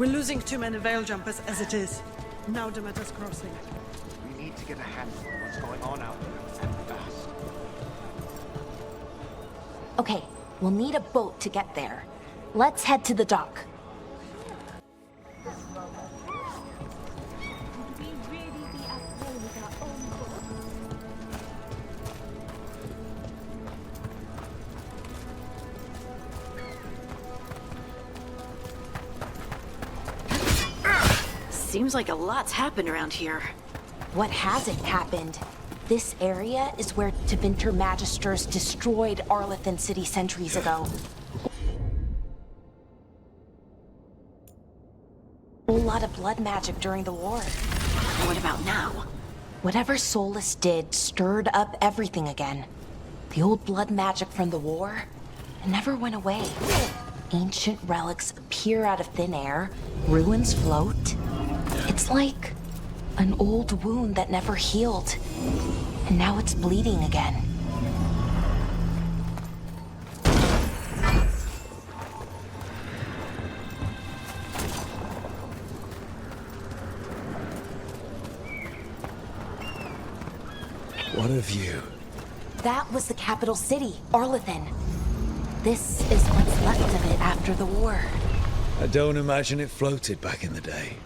We're losing too many veil jumpers as it is. Now Demeter's crossing. We need to get a handle on what's going on out there, and fast. Okay, we'll need a boat to get there. Let's head to the dock. Seems like a lot's happened around here. What hasn't happened? This area is where Tevinter Magisters destroyed Arlethan City centuries ago. A whole lot of blood magic during the war. What about now? Whatever Solus did stirred up everything again. The old blood magic from the war, it never went away. Ancient relics appear out of thin air, ruins float. It's like an old wound that never healed, and now it's bleeding again. What a view. That was the capital city, Arlethan. This is what's left of it after the war. I don't imagine it floated back in the day.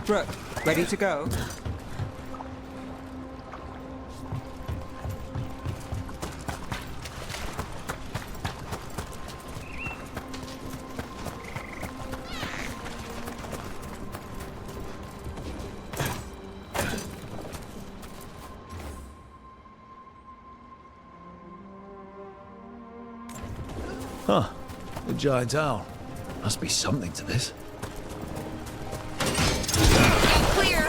Brooke, ready to go? Huh. The giant owl. Must be something to this. Clear!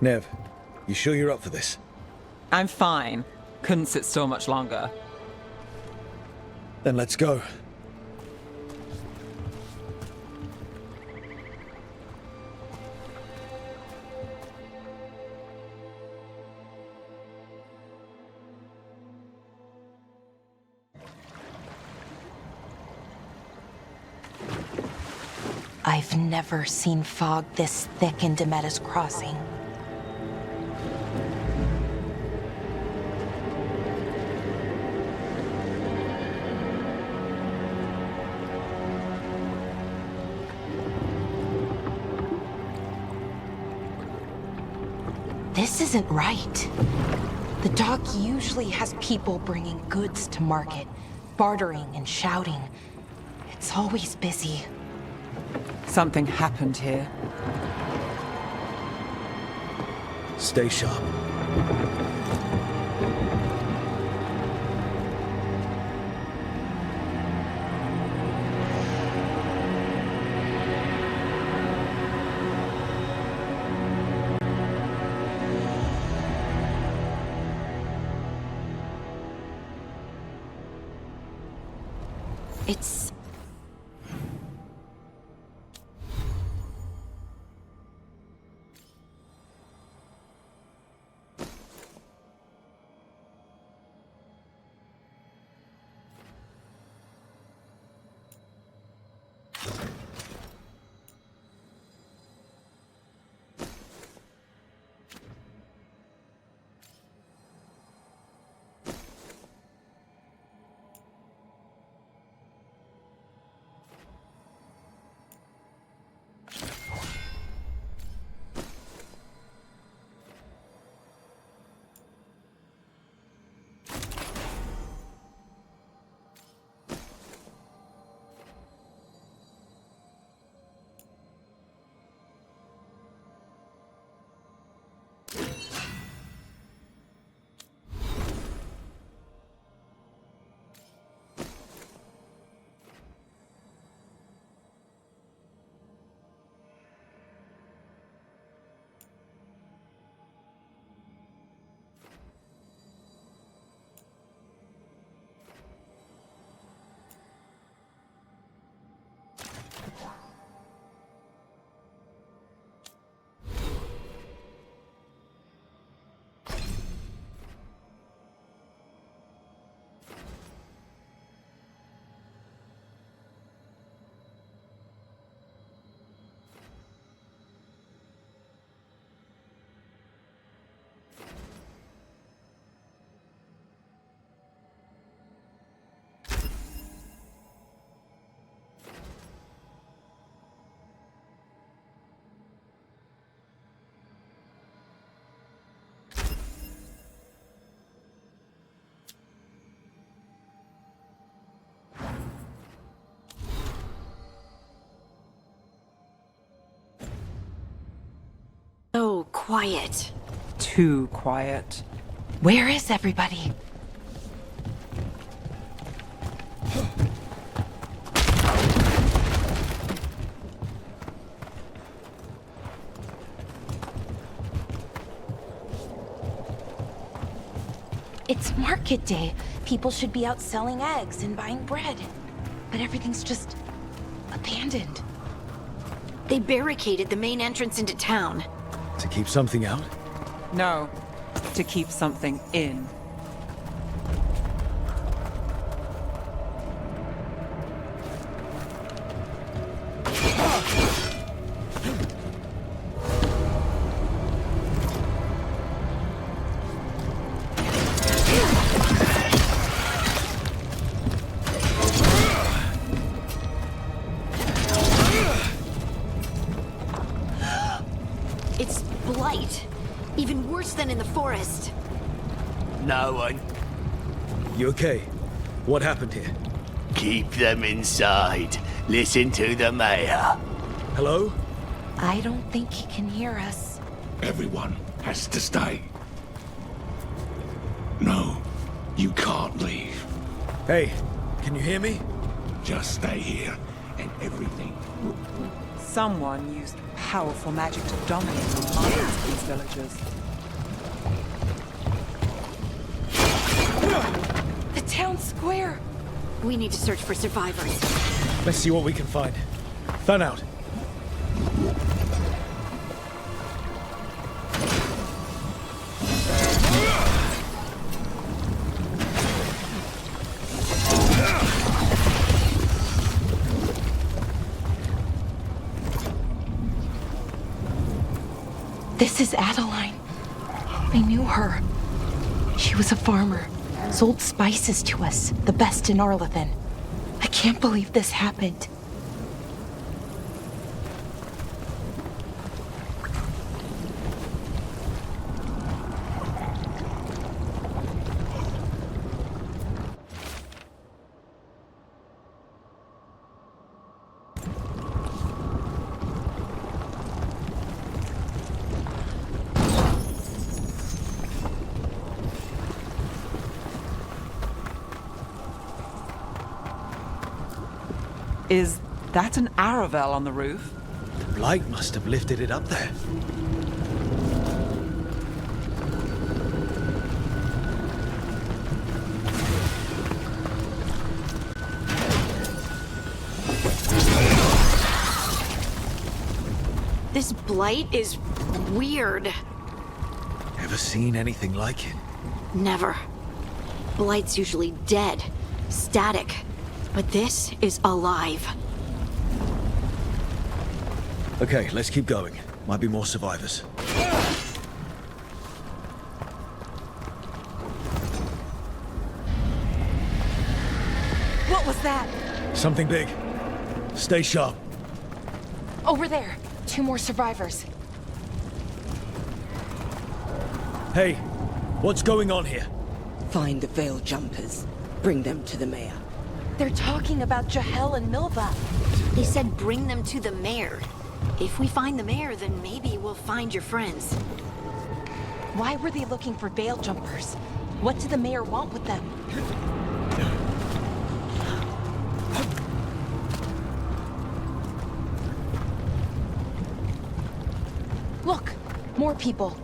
Nev, you sure you're up for this? I'm fine. Couldn't sit still much longer. Then let's go. I've never seen fog this thick in Demetta's Crossing. This isn't right. The dock usually has people bringing goods to market, bartering and shouting. It's always busy. Something happened here. Stay sharp. It's... So quiet. Too quiet. Where is everybody? It's market day. People should be out selling eggs and buying bread. But everything's just abandoned. They barricaded the main entrance into town. To keep something out? No, to keep something in. It's blight. Even worse than in the forest. No one. You okay? What happened here? Keep them inside. Listen to the mayor. Hello? I don't think he can hear us. Everyone has to stay. No, you can't leave. Hey, can you hear me? Just stay here and everything. Someone used powerful magic to dominate the minds of these villagers. The town square! We need to search for survivors. Let's see what we can find. Fan out. This is Adeline. I knew her. She was a farmer, sold spices to us, the best in Arlathan. I can't believe this happened. Is that an Aravel on the roof? The blight must have lifted it up there. This blight is weird. Ever seen anything like it? Never. Blight's usually dead, static. But this is alive. Okay, let's keep going. Might be more survivors. What was that? Something big. Stay sharp. Over there. 2 more survivors. Hey, what's going on here? Find the veil jumpers. Bring them to the mayor. They're talking about Jahel and Milva. They said bring them to the mayor. If we find the mayor, then maybe we'll find your friends. Why were they looking for veil jumpers? What did the mayor want with them? Look, more people.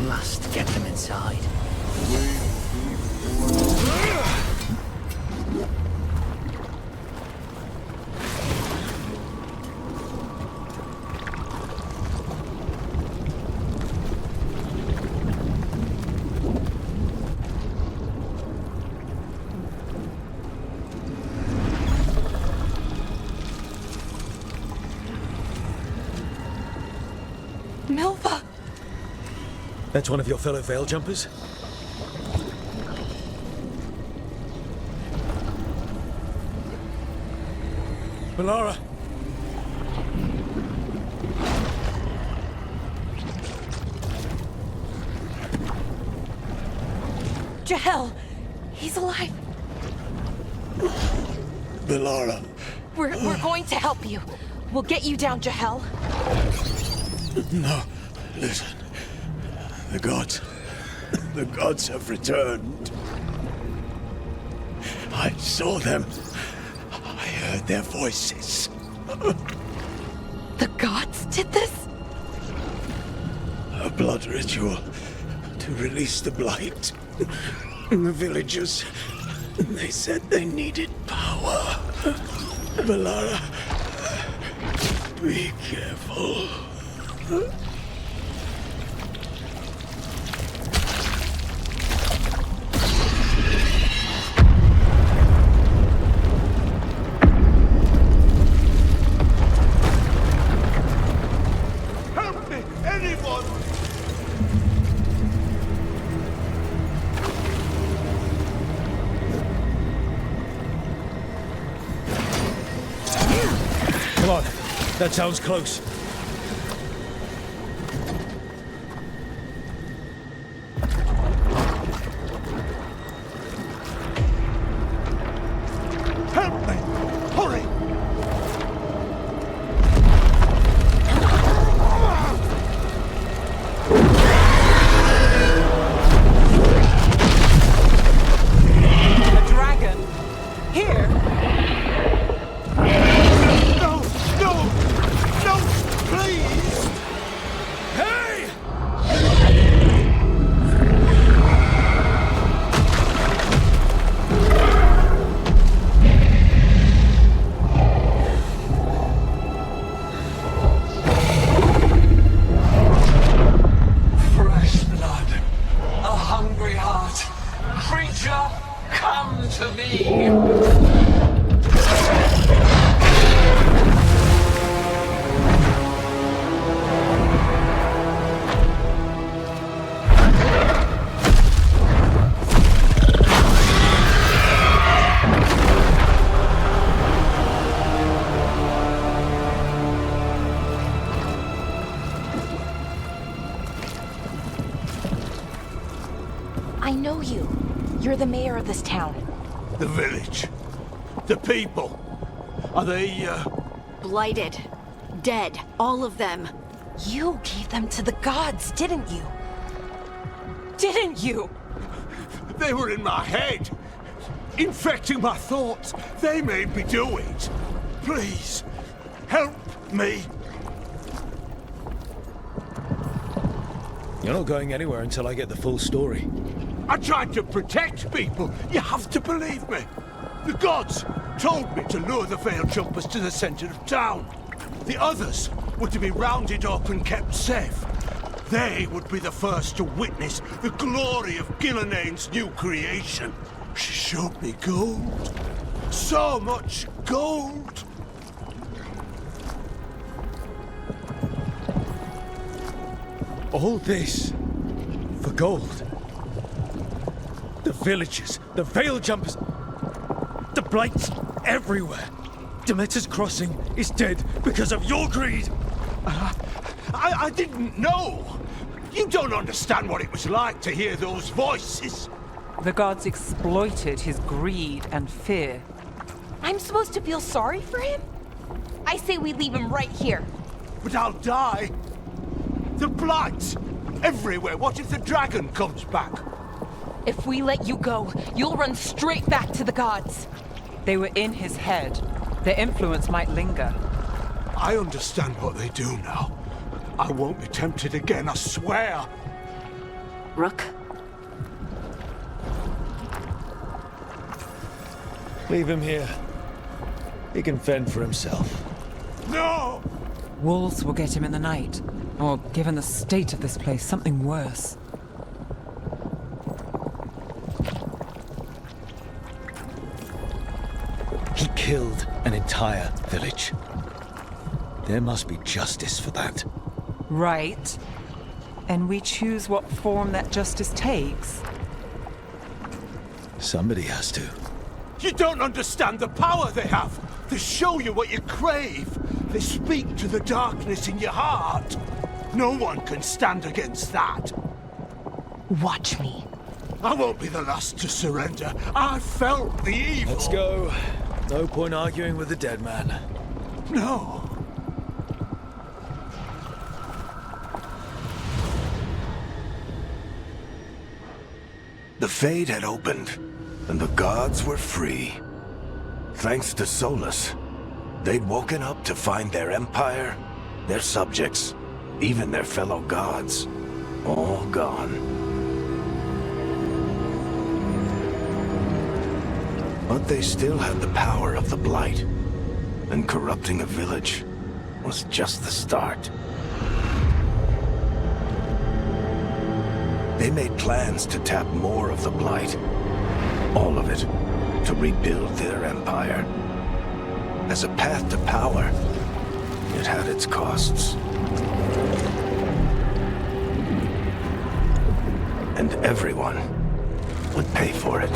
Must get them inside. Milva! That's one of your fellow veil jumpers? Melara! Jahel! He's alive! Melara. We're going to help you. We'll get you down, Jahel. No, listen. The gods have returned. I saw them. I heard their voices. The gods did this? A blood ritual to release the blight. The villagers, they said they needed power. Melara, be careful. Help me! Anyone! Come on, that sounds close. Help me! Hurry! A dragon? Here? know you. You're the mayor of this town. The village. The people. Are they, Blighted. Dead. All of them. You gave them to the gods, didn't you? Didn't you? They were in my head. Infecting my thoughts. They made me do it. Please, help me. You're not going anywhere until I get the full story. I tried to protect people. You have to believe me. The gods told me to lure the Veil Jumpers to the center of town. The others were to be rounded up and kept safe. They would be the first to witness the glory of Gillanane's new creation. She showed me gold. So much gold. All this for gold. The villagers, the Veil Jumpers, the blights everywhere. Demeter's Crossing is dead because of your greed. I didn't know. You don't understand what it was like to hear those voices. The gods exploited his greed and fear. I'm supposed to feel sorry for him? I say we leave him right here. But I'll die. The blights everywhere. What if the dragon comes back? If we let you go, you'll run straight back to the gods. They were in his head. Their influence might linger. I understand what they do now. I won't be tempted again, I swear. Rook? Leave him here. He can fend for himself. No! Wolves will get him in the night. Or, given the state of this place, something worse. He killed an entire village. There must be justice for that. Right. And we choose what form that justice takes. Somebody has to. You don't understand the power they have. They show you what you crave. They speak to the darkness in your heart. No one can stand against that. Watch me. I won't be the last to surrender. I felt the evil. Let's go. No point arguing with the dead man. No. The Fade had opened, and the gods were free. Thanks to Solus, they'd woken up to find their empire, their subjects, even their fellow gods, all gone. But they still had the power of the Blight, and corrupting a village was just the start. They made plans to tap more of the Blight, all of it, to rebuild their empire. As a path to power, it had its costs. And everyone would pay for it.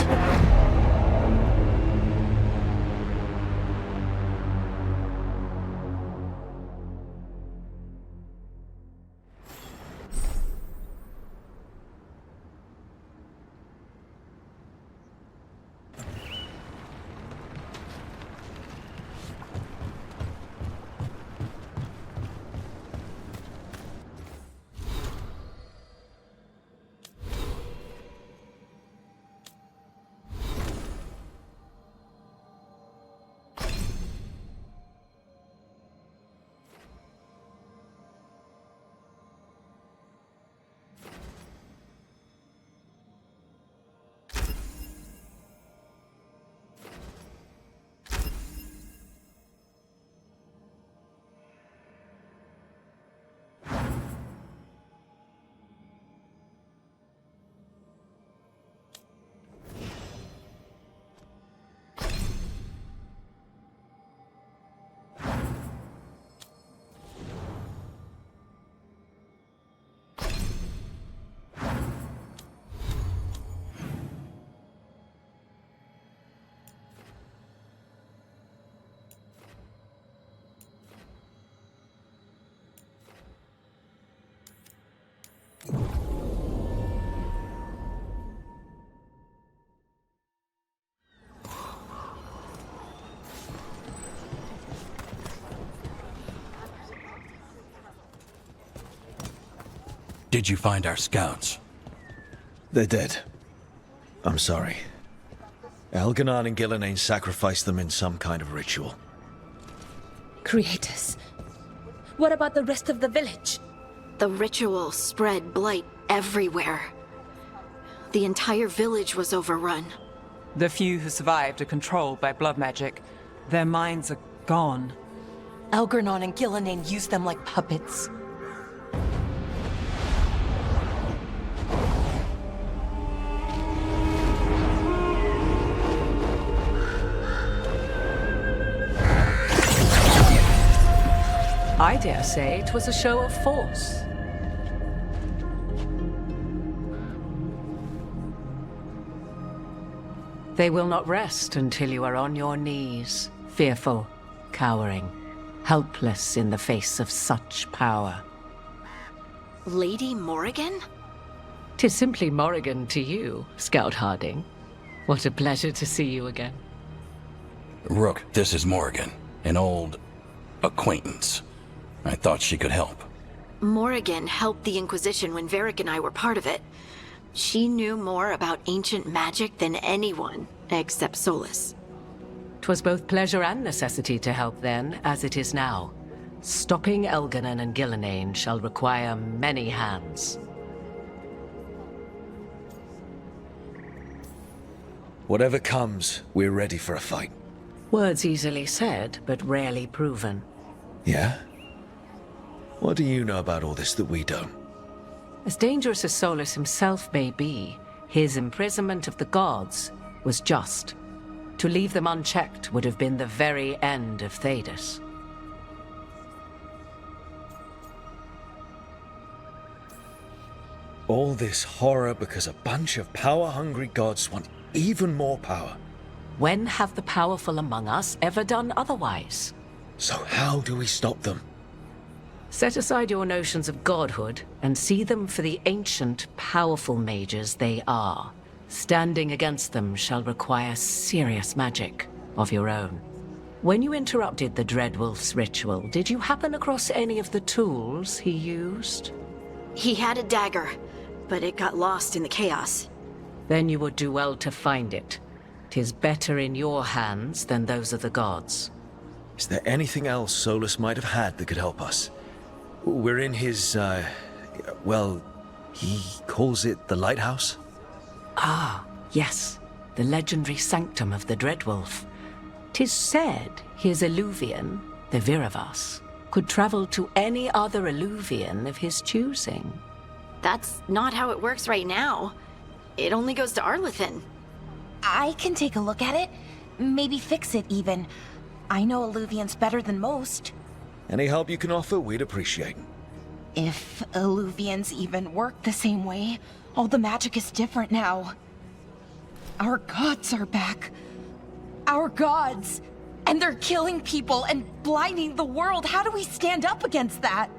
Did you find our scouts? They're dead. I'm sorry. Elganon and Gillenane sacrificed them in some kind of ritual. Creators. What about the rest of the village? The ritual spread blight everywhere. The entire village was overrun. The few who survived are controlled by blood magic. Their minds are gone. Elganon and Gillenane used them like puppets. I dare say it was a show of force. They will not rest until you are on your knees, fearful, cowering, helpless in the face of such power. Lady Morrigan? 'Tis simply Morrigan to you, Scout Harding. What a pleasure to see you again. Rook, this is Morrigan, an old acquaintance. I thought she could help. Morrigan helped the Inquisition when Varric and I were part of it. She knew more about ancient magic than anyone, except Solus. 'Twas both pleasure and necessity to help then, as it is now. Stopping Elganon and Gillenane shall require many hands. Whatever comes, we're ready for a fight. Words easily said, but rarely proven. Yeah? What do you know about all this that we don't? As dangerous as Solus himself may be, his imprisonment of the gods was just. To leave them unchecked would have been the very end of Thedas. All this horror because a bunch of power-hungry gods want even more power. When have the powerful among us ever done otherwise? So how do we stop them? Set aside your notions of godhood and see them for the ancient, powerful mages they are. Standing against them shall require serious magic of your own. When you interrupted the Dreadwolf's ritual, did you happen across any of the tools he used? He had a dagger, but it got lost in the chaos. Then you would do well to find it. 'Tis better in your hands than those of the gods. Is there anything else Solus might have had that could help us? We're in his, well, he calls it the lighthouse? Ah, yes. The legendary sanctum of the Dreadwolf. 'Tis said his Illuvian, the Viravas, could travel to any other Illuvian of his choosing. That's not how it works right now. It only goes to Arlethan. I can take a look at it. Maybe fix it, even. I know Illuvians better than most. Any help you can offer, we'd appreciate. If Illuvians even work the same way, all the magic is different now. Our gods are back. Our gods! And they're killing people and blinding the world. How do we stand up against that?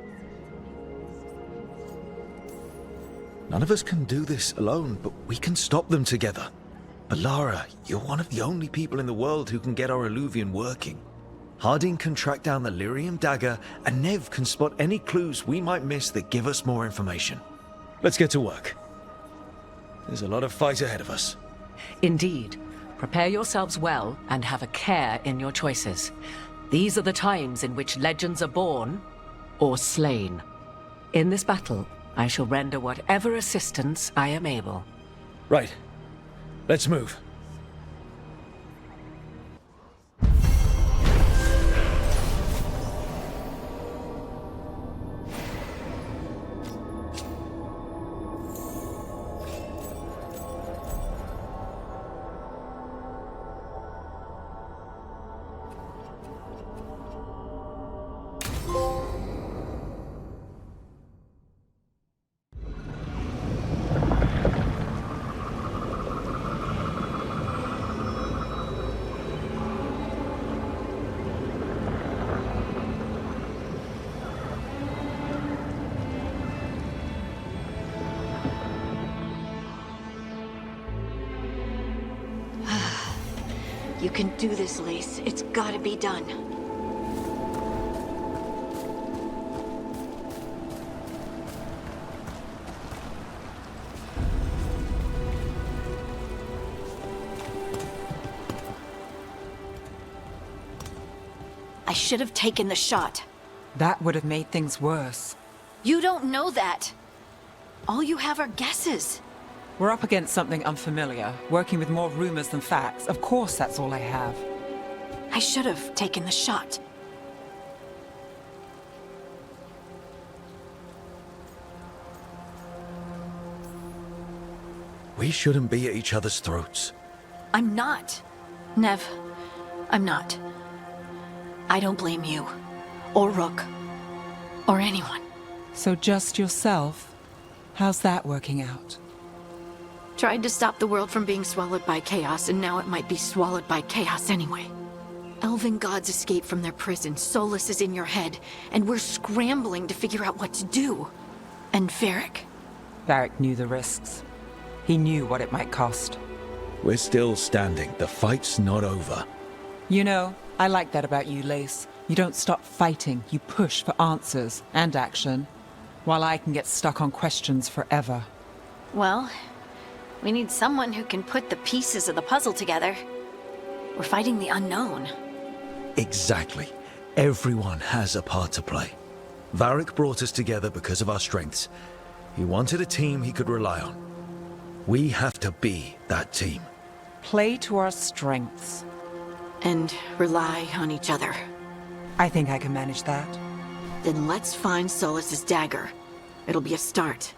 None of us can do this alone, but we can stop them together. Alara, you're one of the only people in the world who can get our Illuvian working. Harding can track down the Lyrium dagger, and Nev can spot any clues we might miss that give us more information. Let's get to work. There's a lot of fight ahead of us. Indeed. Prepare yourselves well and have a care in your choices. These are the times in which legends are born or slain. In this battle, I shall render whatever assistance I am able. Right. Let's move. You can do this, Lace. It's gotta be done. should have taken the shot. That would have made things worse. You don't know that. All you have are guesses. We're up against something unfamiliar, working with more rumors than facts. Of course that's all I have. I should have taken the shot. We shouldn't be at each other's throats. I'm not. Nev, I'm not. I don't blame you. Or Rook. Or anyone. So just yourself? How's that working out? Tried to stop the world from being swallowed by chaos, and now it might be swallowed by chaos anyway. Elven gods escape from their prison, Solus is in your head, and we're scrambling to figure out what to do. And Varric? Varric knew the risks. He knew what it might cost. We're still standing. The fight's not over. You know, I like that about you, Lace. You don't stop fighting. You push for answers and action, while I can get stuck on questions forever. Well, we need someone who can put the pieces of the puzzle together. We're fighting the unknown. Exactly. Everyone has a part to play. Varric brought us together because of our strengths. He wanted a team he could rely on. We have to be that team. Play to our strengths. And rely on each other. I think I can manage that. Then let's find Solus's dagger. It'll be a start.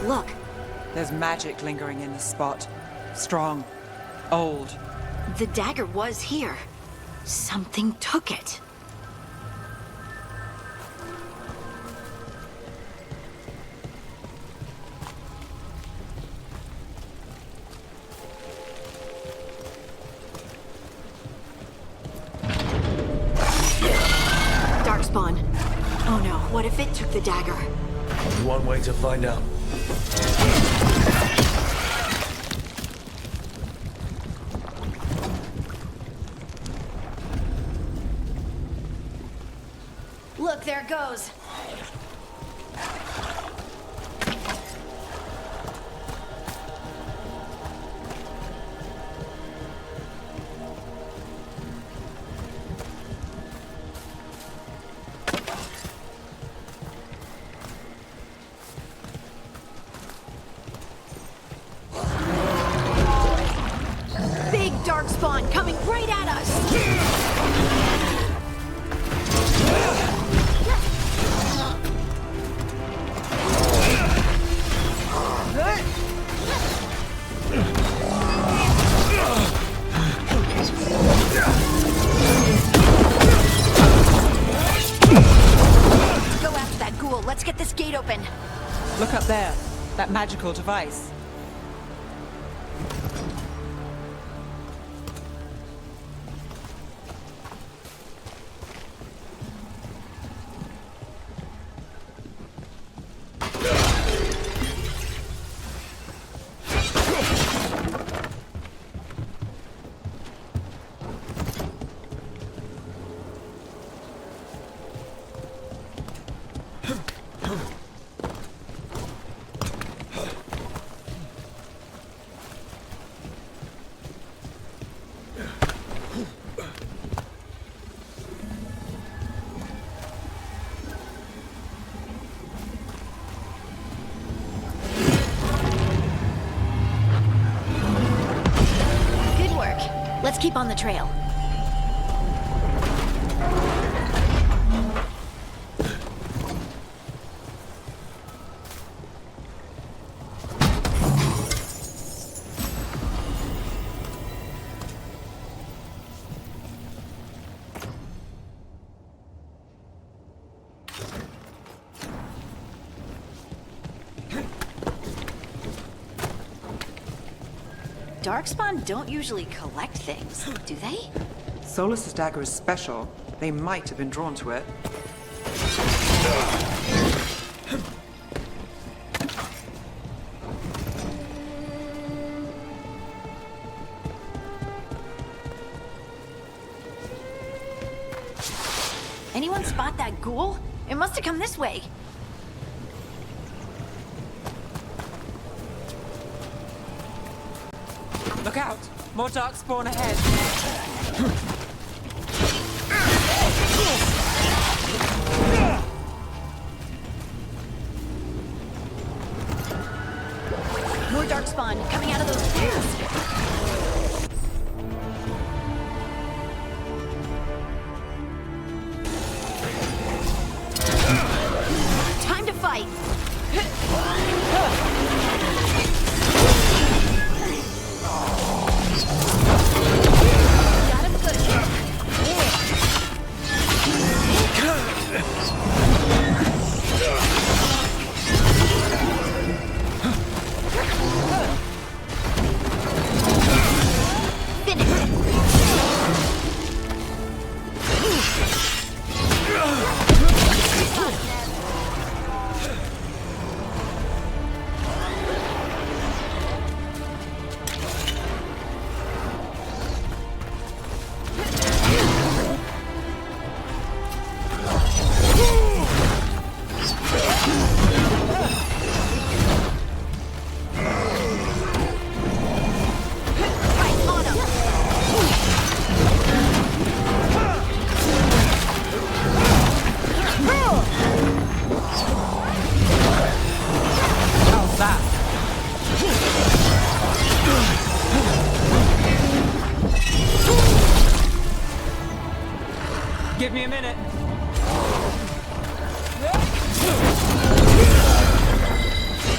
Look. There's magic lingering in this spot. Strong. Old. The dagger was here. Something took it. Darkspawn. Oh no, what if it took the dagger? Only one way to find out. Look, there it goes. Big Darkspawn coming right at us! Let's get this gate open. Look up there. That magical device. Let's keep on the trail. Darkspawn don't usually collect things, do they? Solus's dagger is special. They might have been drawn to it. Anyone spot that ghoul? It must have come this way. Look out! More darkspawn ahead. More darkspawn coming out of those stairs. Time to fight. Got him good. Finish it. Right on him. How's that? Give me a minute.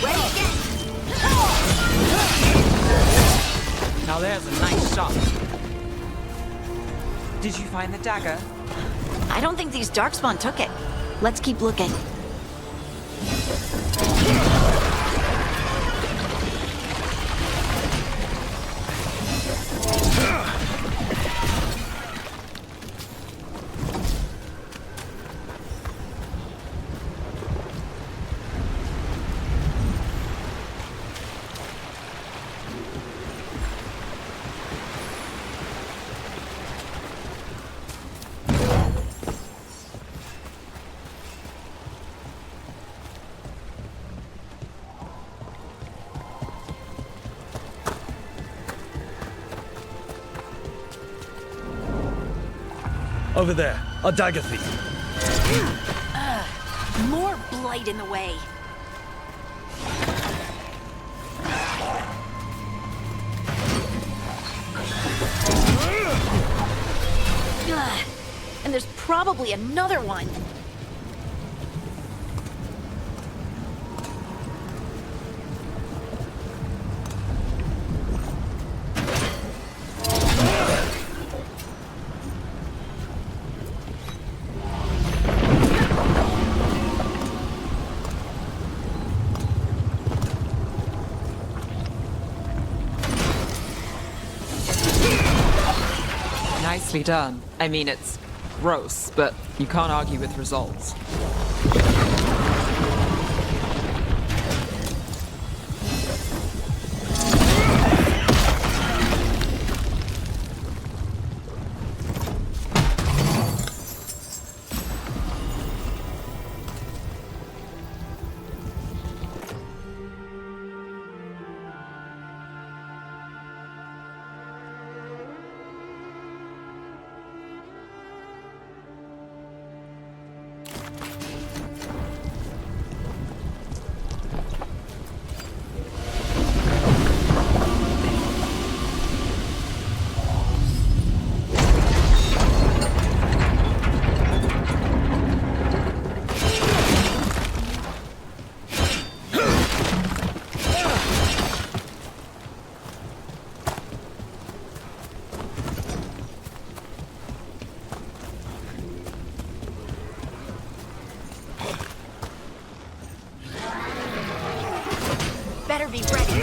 Ready again. Now there's a nice shot. Did you find the dagger? I don't think these darkspawn took it. Let's keep looking. Over there, a dagger thief. More blight in the way. Ugh. And there's probably another one. Nicely done. I mean, it's gross, but you can't argue with results. Better be ready.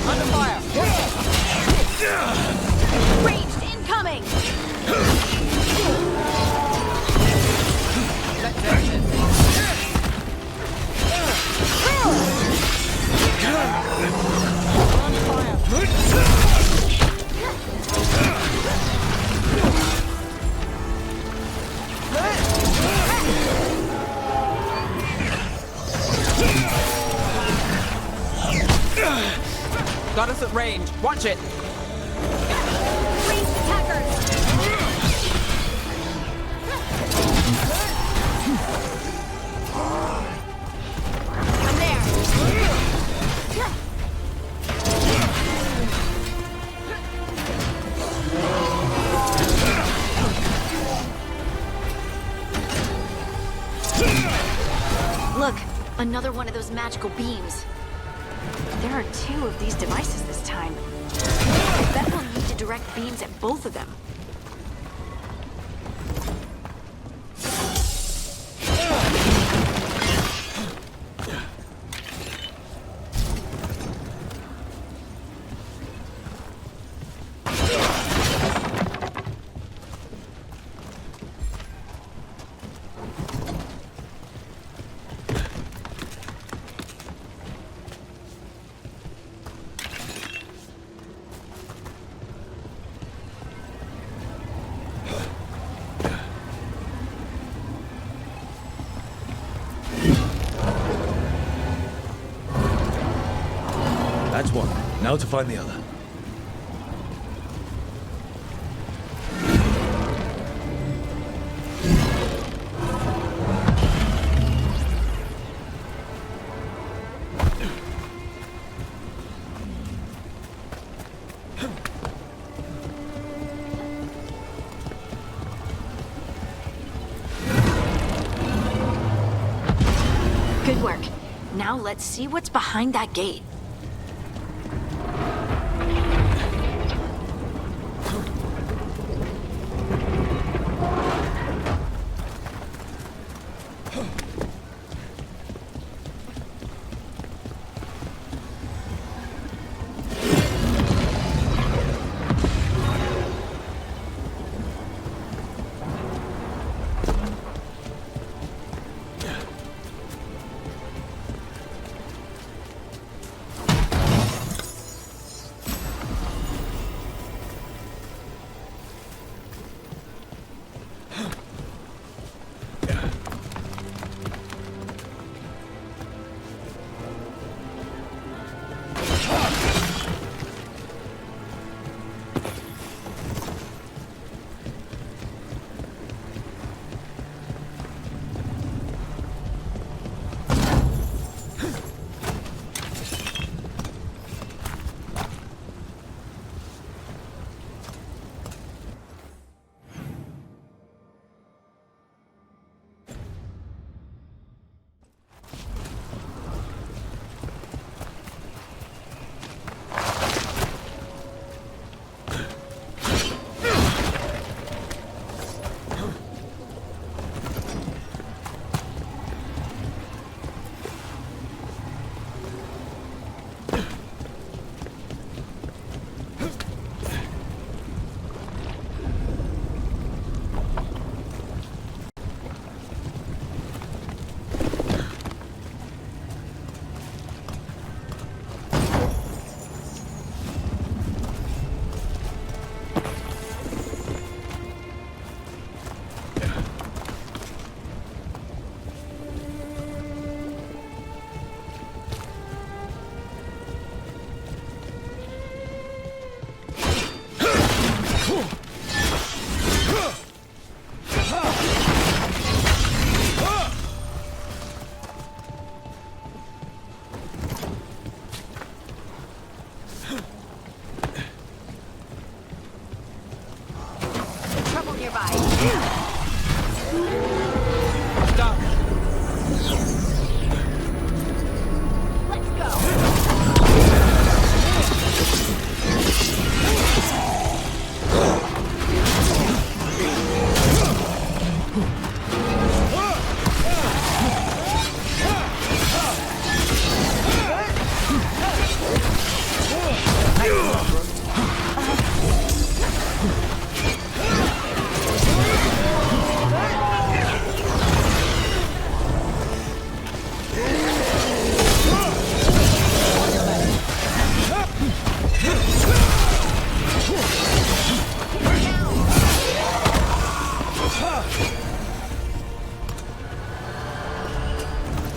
Under fire! Ranged incoming! Let's end this. Got us at range. Watch it. Ranged attackers! I'm there! Look, another one of those magical beams. There are 2 of these devices this time. I bet we'll need to direct beams at both of them. That's one. Now to find the other. Good work. Now let's see what's behind that gate.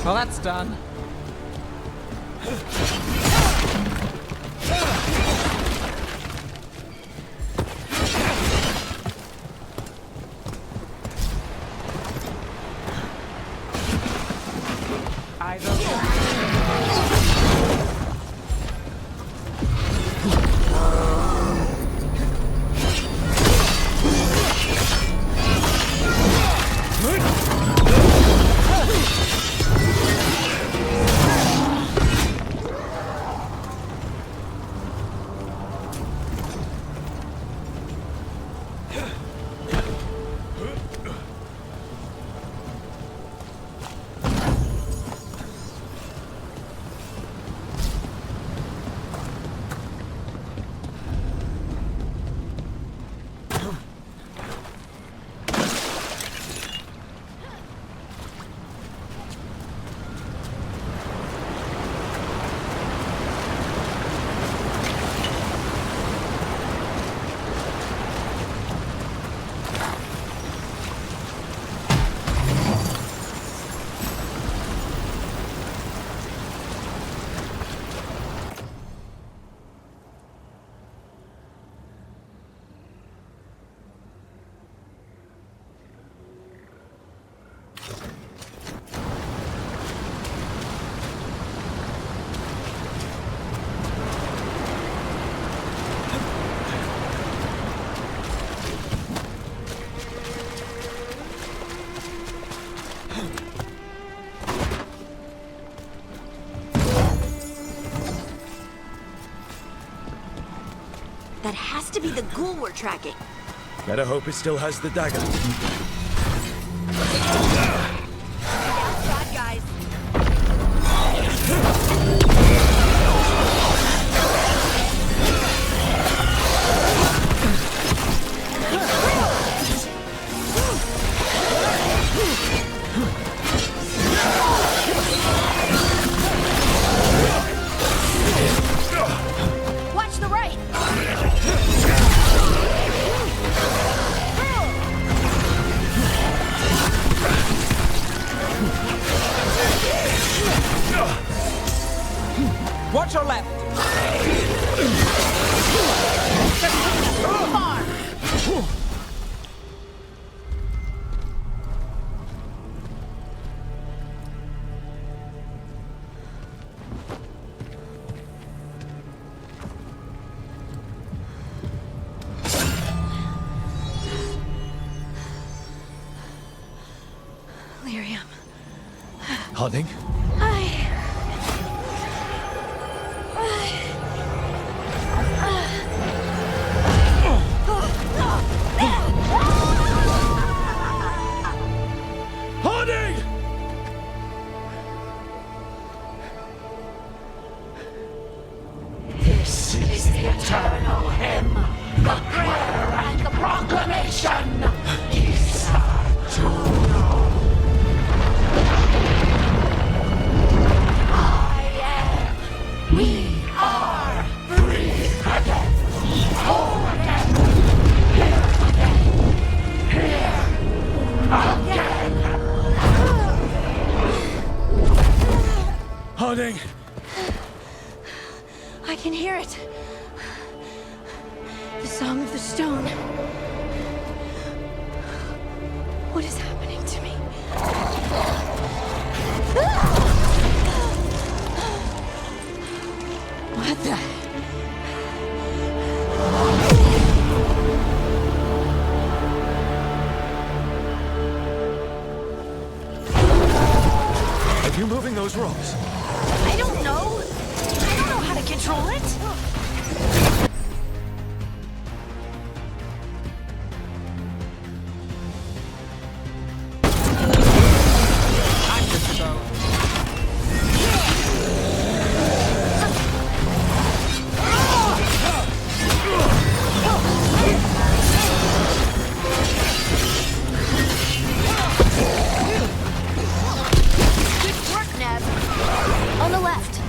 Well, that's done. Eyes open. That has to be the ghoul we're tracking. Better hope it still has the dagger. Bad guys. Watch the right. Watch your left. Lyrium. Harding? Harding! This is the eternal hymn, the prayer and the proclamation. We are free again, whole again, here again. Harding! I can hear it. The song of the stone. What is happening to me? What the? Are you moving those rocks? I don't know. I don't know how to control it. On the left.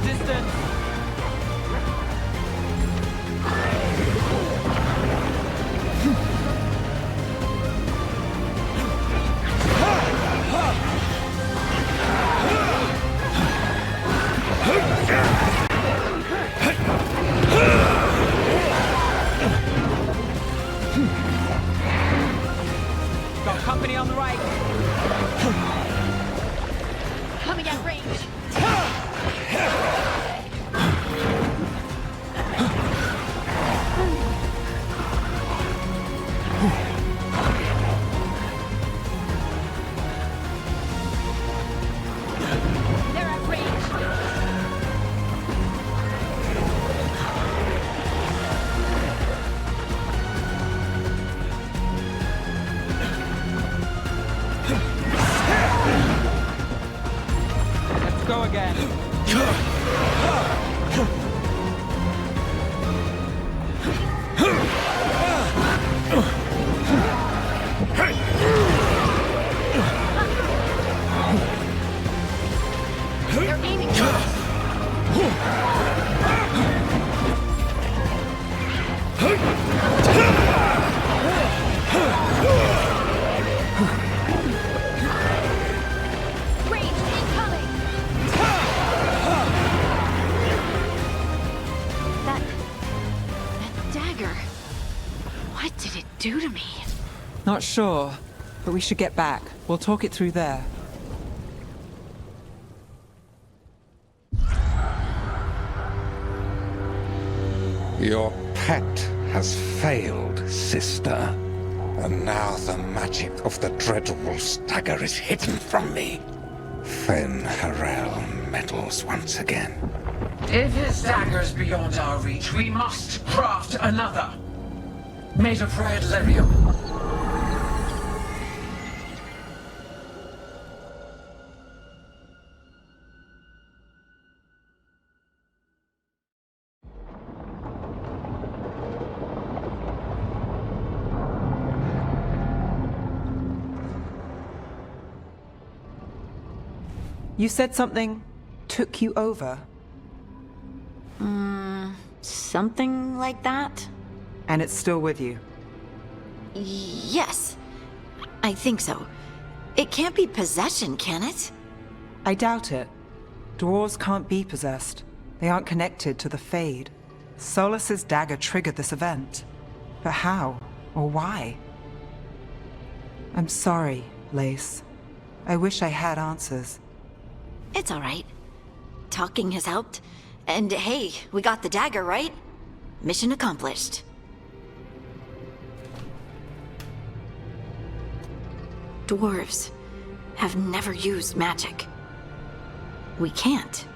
the distance. Got company on the right. Coming at range. They're at range. Let's go again. They're aiming for us. Range incoming. That dagger. What did it do to me? Not sure, but we should get back. We'll talk it through there. Your pet has failed, sister. And now the magic of the Dreadwolf's dagger is hidden from me. Fen Harel meddles once again. If his dagger's beyond our reach, we must craft another. Made of red lyrium. You said something took you over, Something like that? and it's still with you. Yes. I think so. It can't be possession, can it? I doubt it. Dwarves can't be possessed. They aren't connected to the Fade. Solus's dagger triggered this event. But how? Or why? I'm sorry, Lace. I wish I had answers. It's all right. Talking has helped. And hey, we got the dagger, right? Mission accomplished. Dwarves have never used magic. We can't.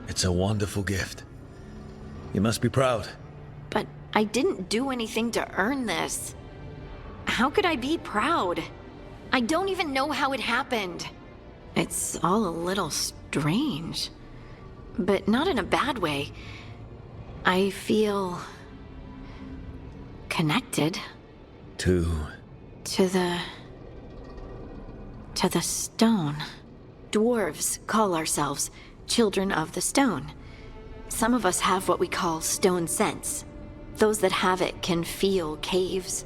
It's a wonderful gift. You must be proud. But I didn't do anything to earn this. How could I be proud? I don't even know how it happened. It's all a little strange. But not in a bad way. I feel connected. To To the stone. Dwarves call ourselves children of the stone. Some of us have what we call stone sense. Those that have it can feel caves,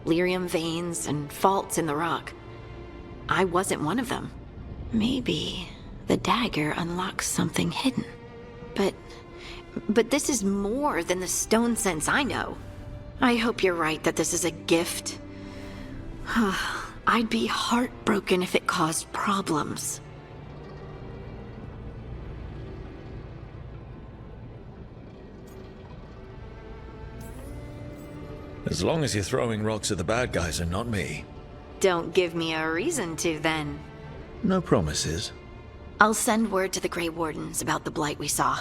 lyrium veins, and faults in the rock. I wasn't one of them. Maybe the dagger unlocks something hidden. But this is more than the stone sense I know. I hope you're right that this is a gift. I'd be heartbroken if it caused problems. as long as you're throwing rocks at the bad guys and not me. Don't give me a reason to, then. No promises. I'll send word to the Grey Wardens about the blight we saw.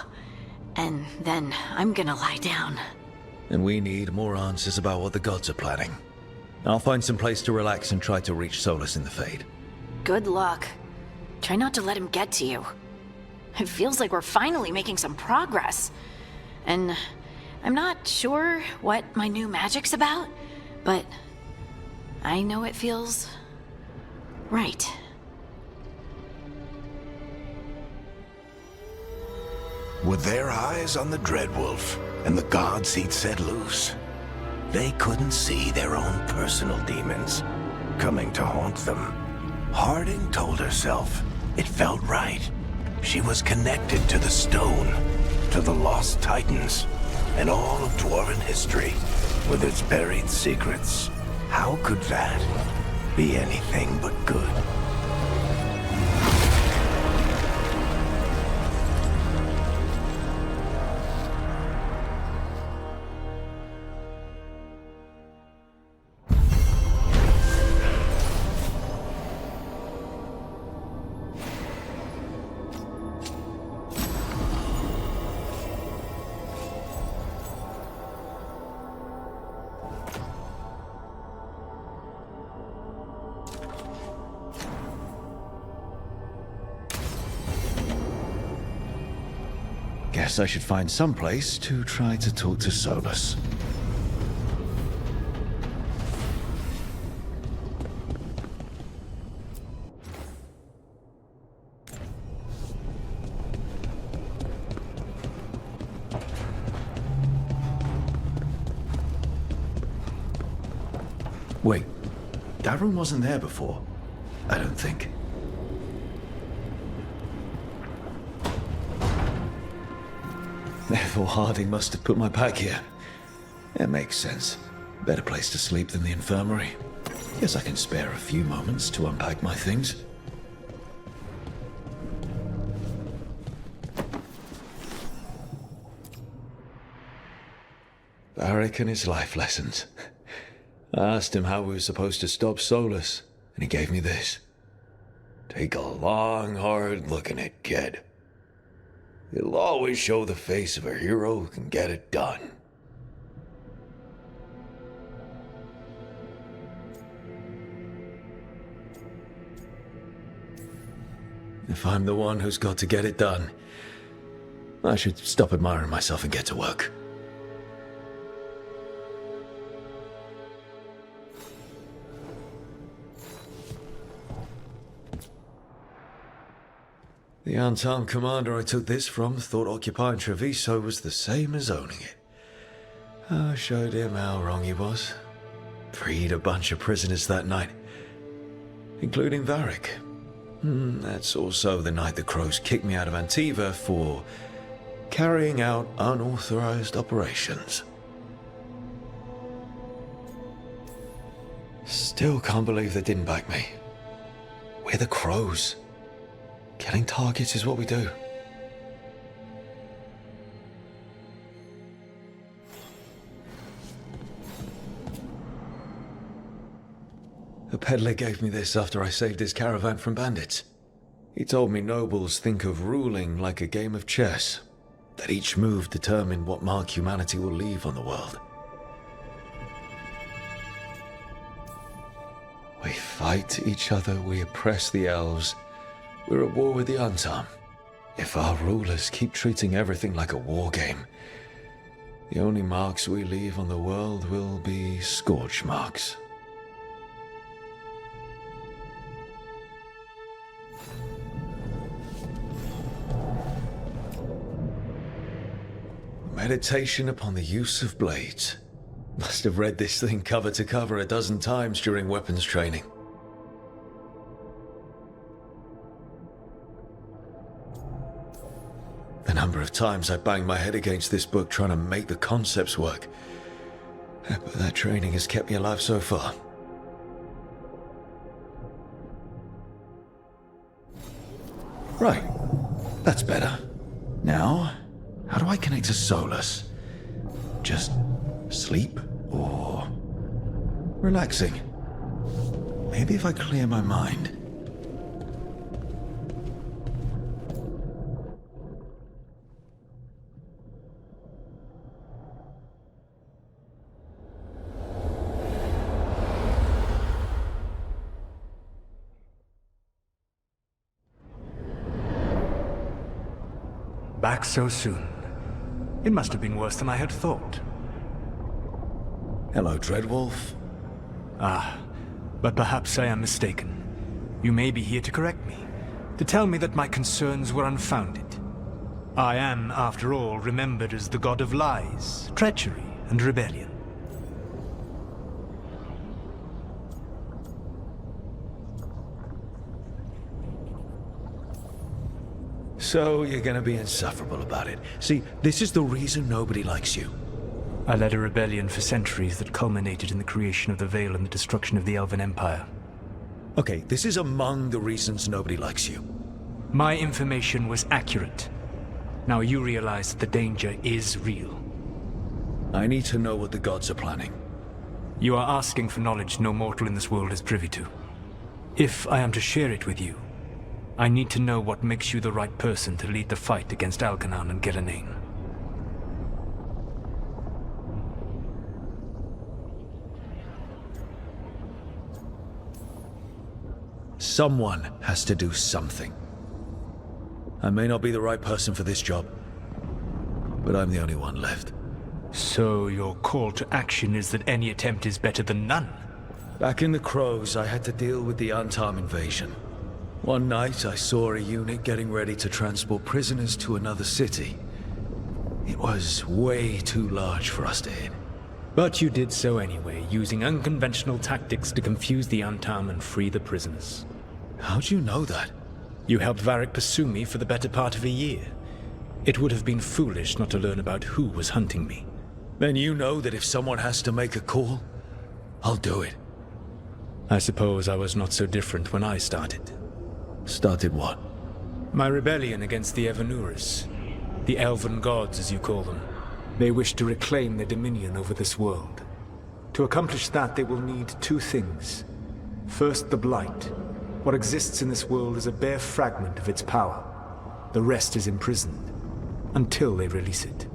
And then I'm gonna lie down. And we need more answers about what the gods are planning. I'll find some place to relax and try to reach Solus in the Fade. Good luck. Try not to let him get to you. It feels like we're finally making some progress. And I'm not sure what my new magic's about, but I know it feels right. With their eyes on the Dreadwolf and the gods he'd set loose, they couldn't see their own personal demons coming to haunt them. Harding told herself it felt right. She was connected to the stone, to the lost titans, and all of Dwarven history with its buried secrets. How could that be anything but good? Guess I should find some place to try to talk to Solus. Wait, that room wasn't there before, I don't think. Therefore, Harding must have put my pack here. It makes sense. Better place to sleep than the infirmary. Guess I can spare a few moments to unpack my things. Varric and his life lessons. I asked him how we were supposed to stop Solus, and he gave me this. Take a long, hard look at it, kid. It'll always show the face of a hero who can get it done. If I'm the one who's got to get it done, I should stop admiring myself and get to work. The unarmed commander I took this from thought occupying Treviso was the same as owning it. I showed him how wrong he was. Freed a bunch of prisoners that night, including Varric. That's also the night the Crows kicked me out of Antiva for carrying out unauthorized operations. Still can't believe they didn't back me. We're the Crows. Killing targets is what we do. A peddler gave me this after I saved his caravan from bandits. He told me nobles think of ruling like a game of chess, that each move determined what mark humanity will leave on the world. We fight each other, we oppress the elves. We're at war with the unarmed. If our rulers keep treating everything like a war game, the only marks we leave on the world will be scorch marks. Meditation upon the use of blades. Must have read this thing cover to cover a dozen times during weapons training. The number of times I banged my head against this book trying to make the concepts work. But that training has kept me alive so far. Right. That's better. Now, how do I connect to Solus? Just sleep or relaxing? Maybe if I clear my mind. Back so soon. It must have been worse than I had thought. Hello, Dreadwolf. Ah, but perhaps I am mistaken. You may be here to correct me, to tell me that my concerns were unfounded. I am, after all, remembered as the god of lies, treachery, and rebellion. So you're gonna be insufferable about it. See, this is the reason nobody likes you. I led a rebellion for centuries that culminated in the creation of the Veil and the destruction of the Elven Empire. Okay, this is among the reasons nobody likes you. My information was accurate. Now you realize that the danger is real. I need to know what the gods are planning. You are asking for knowledge no mortal in this world is privy to. If I am to share it with you, I need to know what makes you the right person to lead the fight against Algernon and Gillenane. Someone has to do something. I may not be the right person for this job, but I'm the only one left. So your call to action is that any attempt is better than none? Back in the Crows, I had to deal with the Antam invasion. One night, I saw a unit getting ready to transport prisoners to another city. It was way too large for us to hit. But you did so anyway, using unconventional tactics to confuse the Antam and free the prisoners. How'd you know that? You helped Varric pursue me for the better part of a year. It would have been foolish not to learn about who was hunting me. Then you know that if someone has to make a call, I'll do it. I suppose I was not so different when I started. Started what? My rebellion against the Evanuris. The Elven Gods, as you call them. They wish to reclaim their dominion over this world. To accomplish that, they will need two things. First, the Blight. What exists in this world is a bare fragment of its power. The rest is imprisoned, until they release it.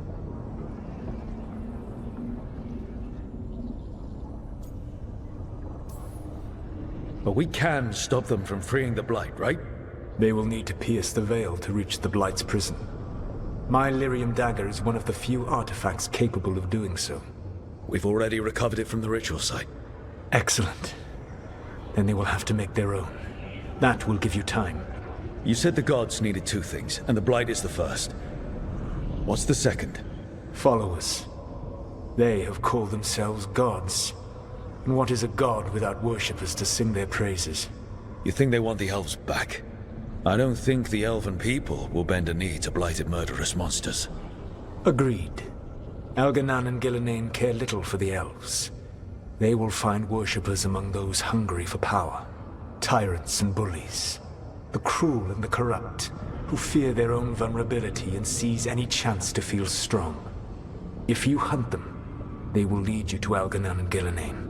But we can stop them from freeing the Blight, right? They will need to pierce the veil to reach the Blight's prison. My Lyrium dagger is one of the few artifacts capable of doing so. We've already recovered it from the ritual site. Excellent. Then they will have to make their own. That will give you time. You said the gods needed two things, and the Blight is the first. What's the second? Followers. They have called themselves gods. And what is a god without worshippers to sing their praises? You think they want the elves back? I don't think the elven people will bend a knee to blighted murderous monsters. Agreed. Algernon and Gillenane care little for the elves. They will find worshippers among those hungry for power. Tyrants and bullies. The cruel and the corrupt, who fear their own vulnerability and seize any chance to feel strong. If you hunt them, they will lead you to Algernon and Gillenane.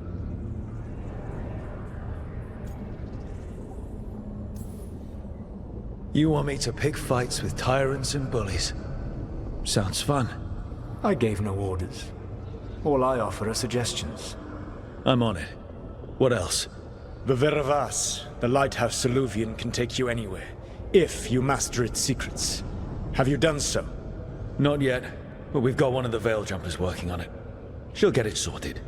You want me to pick fights with tyrants and bullies? Sounds fun. I gave no orders. All I offer are suggestions. I'm on it. What else? The Veravas, the lighthouse Soluvian, can take you anywhere, if you master its secrets. Have you done so? Not yet, but we've got one of the Veil Jumpers working on it. She'll get it sorted,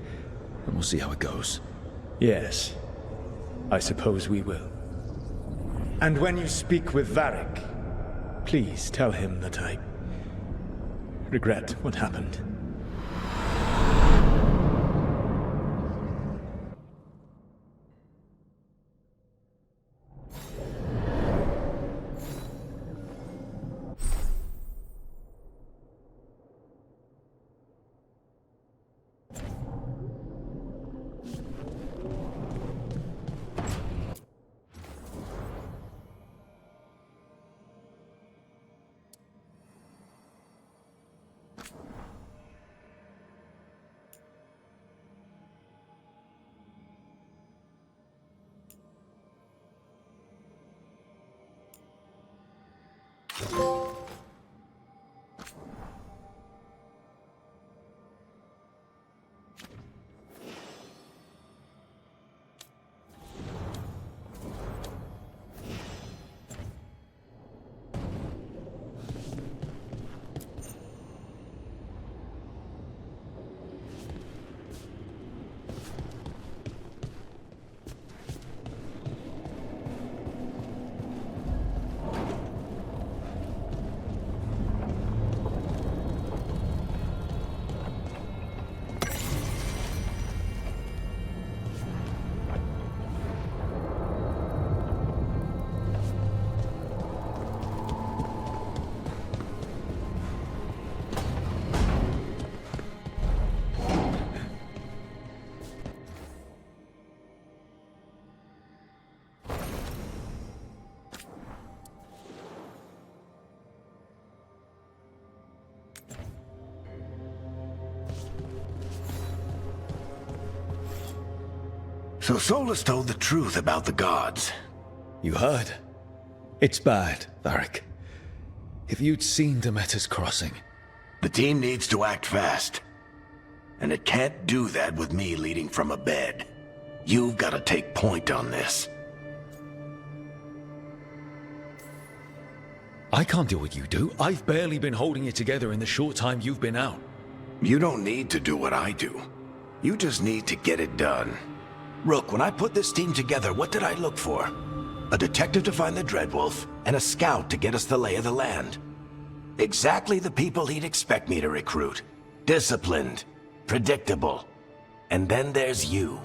and we'll see how it goes. Yes, I suppose we will. And when you speak with Varric, please tell him that I regret what happened. So Solus told the truth about the gods. You heard? It's bad, Varric. If you'd seen Demeter's crossing... The team needs to act fast. And it can't do that with me leading from a bed. You've got to take point on this. I can't do what you do. I've barely been holding it together in the short time you've been out. You don't need to do what I do. You just need to get it done. Rook, when I put this team together, what did I look for? A detective to find the Dreadwolf, and a scout to get us the lay of the land. Exactly the people he'd expect me to recruit. Disciplined, predictable. And then there's you.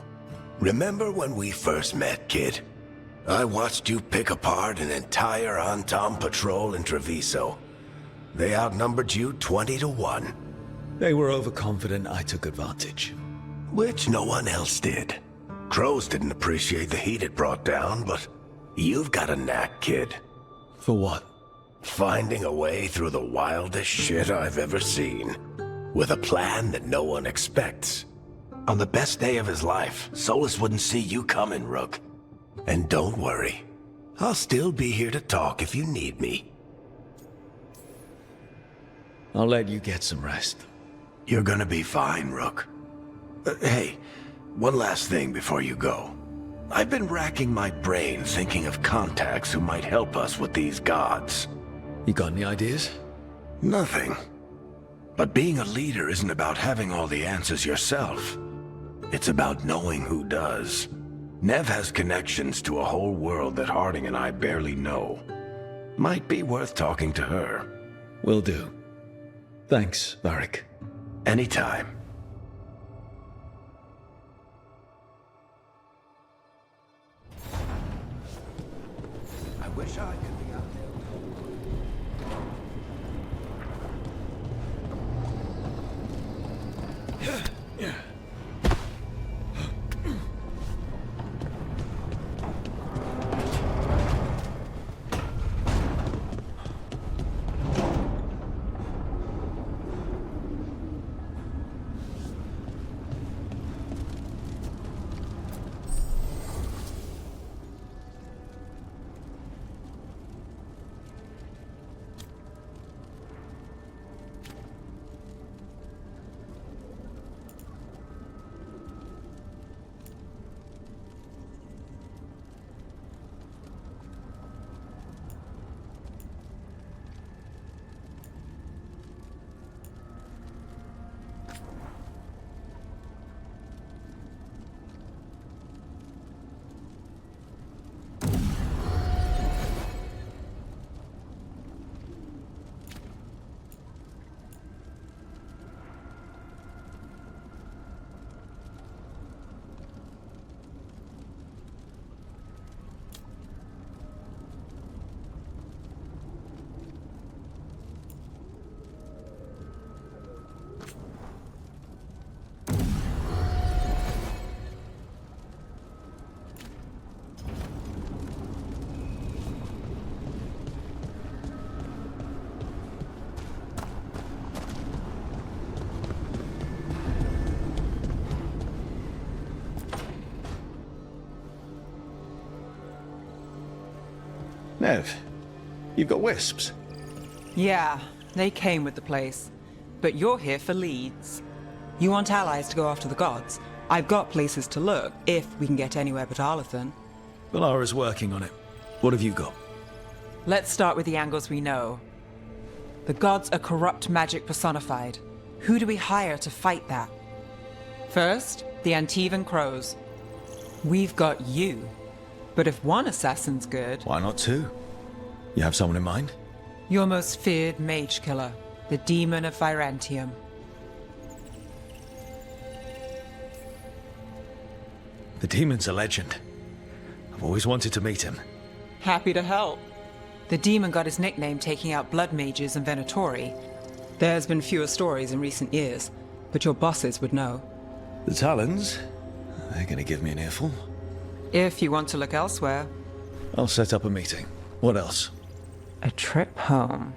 Remember when we first met, kid? I watched you pick apart an entire Antom patrol in Treviso. They outnumbered you 20 to 1. They were overconfident. I took advantage. Which no one else did. Crows didn't appreciate the heat it brought down, but you've got a knack, kid. For what? Finding a way through the wildest shit I've ever seen. With a plan that no one expects. On the best day of his life, Solus wouldn't see you coming, Rook. And don't worry. I'll still be here to talk if you need me. I'll let you get some rest. You're gonna be fine, Rook. Hey, one last thing before you go. I've been racking my brain thinking of contacts who might help us with these gods. You got any ideas? Nothing. But being a leader isn't about having all the answers yourself. It's about knowing who does. Nev has connections to a whole world that Harding and I barely know. Might be worth talking to her. Will do. Thanks, Varric. Anytime. I wish I could be out there. Yeah. Nev, you've got wisps. Yeah, they came with the place. But you're here for leads. You want allies to go after the gods? I've got places to look, if we can get anywhere but Arlathan. Valara's working on it. What have you got? Let's start with the angles we know. The gods are corrupt magic personified. Who do we hire to fight that? First, the Antivan Crows. We've got you. But if one assassin's good... Why not two? You have someone in mind? Your most feared mage killer, the Demon of Virantium. The demon's a legend. I've always wanted to meet him. Happy to help. The demon got his nickname taking out blood mages and Venatori. There's been fewer stories in recent years, but your bosses would know. The Talons? They're gonna give me an earful. If you want to look elsewhere. I'll set up a meeting. What else? A trip home.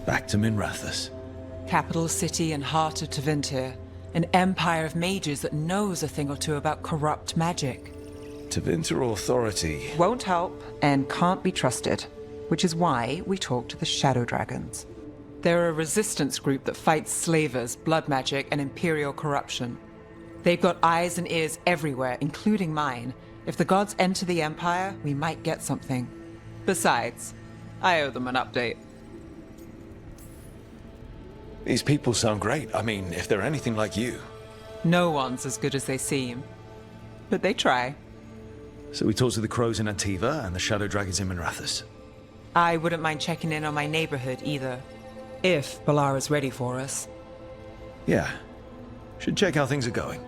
Back to Minrathous. Capital city and heart of Tevinter. An empire of mages that knows a thing or two about corrupt magic. Tevinter authority. Won't help and can't be trusted, which is why we talk to the Shadow Dragons. They're a resistance group that fights slavers, blood magic, and imperial corruption. They've got eyes and ears everywhere, including mine. If the gods enter the Empire, we might get something. Besides, I owe them an update. These people sound great. I mean, if they're anything like you. No one's as good as they seem. But they try. So we talked to the crows in Antiva and the shadow dragons in Minrathous. I wouldn't mind checking in on my neighborhood either. If Balara's ready for us. Yeah. Should check how things are going.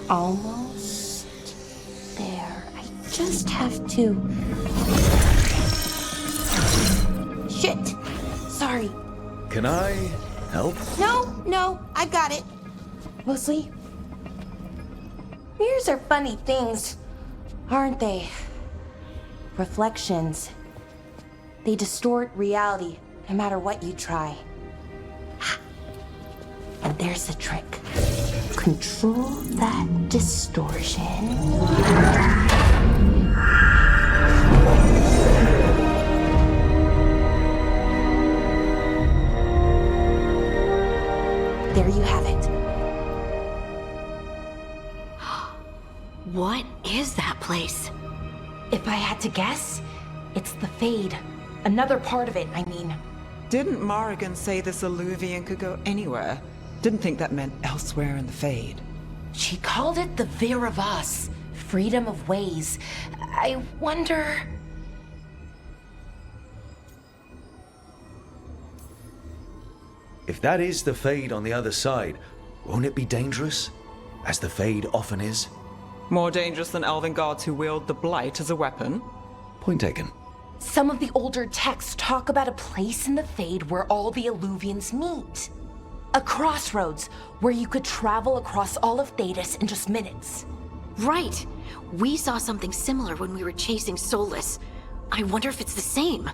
Almost there. I just have to... Shit! Sorry. Can I help? No, I've got it. Mostly, mirrors are funny things, aren't they? Reflections. They distort reality, no matter what you try. And there's the trick. Control that distortion. There you have it. What is that place? If I had to guess, it's the Fade. Another part of it, I mean. Didn't Morrigan say this Illuvian could go anywhere? Didn't think that meant elsewhere in the Fade. She called it the Vir of Us, freedom of ways. I wonder... If that is the Fade on the other side, won't it be dangerous? As the Fade often is? More dangerous than elven gods who wield the Blight as a weapon? Point taken. Some of the older texts talk about a place in the Fade where all the Illuvians meet. A crossroads where you could travel across all of Thedas in just minutes. Right. We saw something similar when we were chasing Solus. I wonder if it's the same.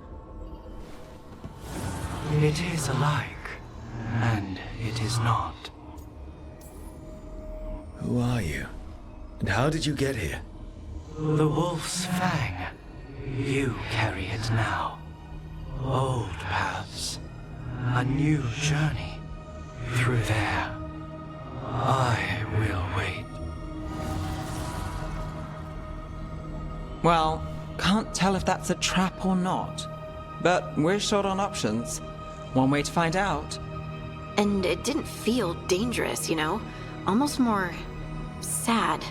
It is alike, and it is not. Who are you? And how did you get here? The Wolf's Fang. You carry it now. Old paths. A new journey. Through there. I will wait. Well, can't tell if that's a trap or not. But we're short on options. One way to find out. And it didn't feel dangerous, you know? Almost more... sad.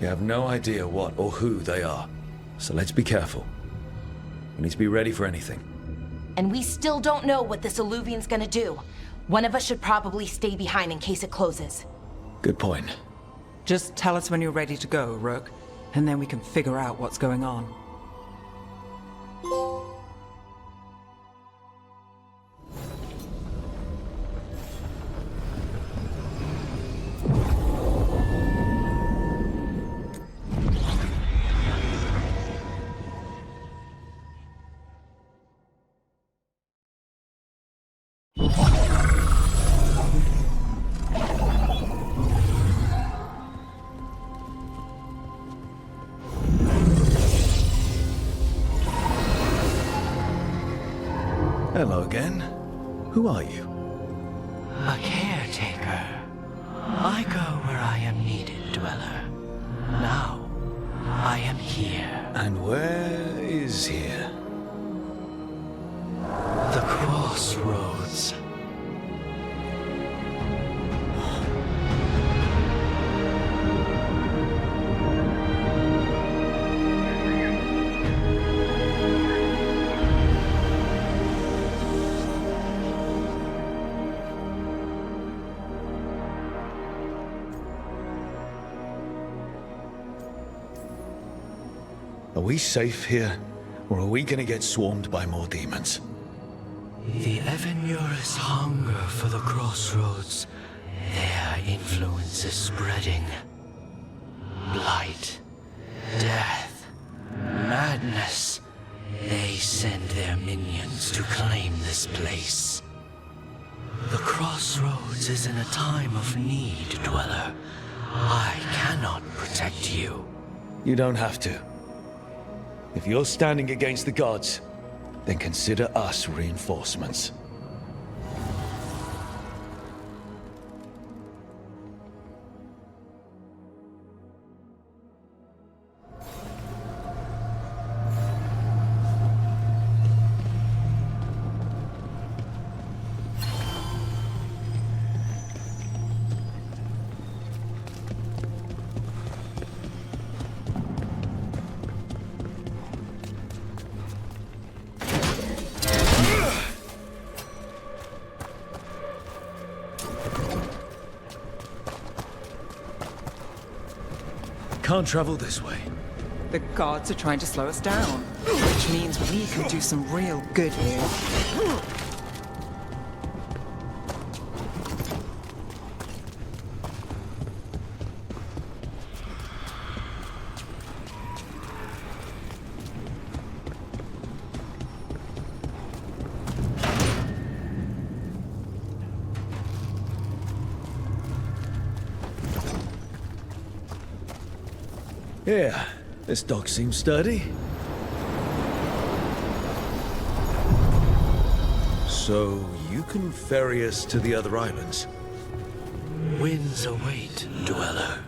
We have no idea what or who they are. So let's be careful. We need to be ready for anything. And we still don't know what this Illuvian's gonna do. One of us should probably stay behind in case it closes. Good point. Just tell us when you're ready to go, Rook, and then we can figure out what's going on. Hello again. Who are you? A caretaker. I go where I am needed, Dweller. Now, I am here. And where is here? The crossroads. Are we safe here, or are we gonna get swarmed by more demons? The Evenurus hunger for the crossroads. Their influence is spreading. Blight, death, madness. They send their minions to claim this place. The crossroads is in a time of need, Dweller. I cannot protect you. You don't have to. If you're standing against the gods, then consider us reinforcements. Can't travel this way. The gods are trying to slow us down, which means we can do some real good here. Yeah, this dock seems sturdy. So, you can ferry us to the other islands? Winds await, Dweller.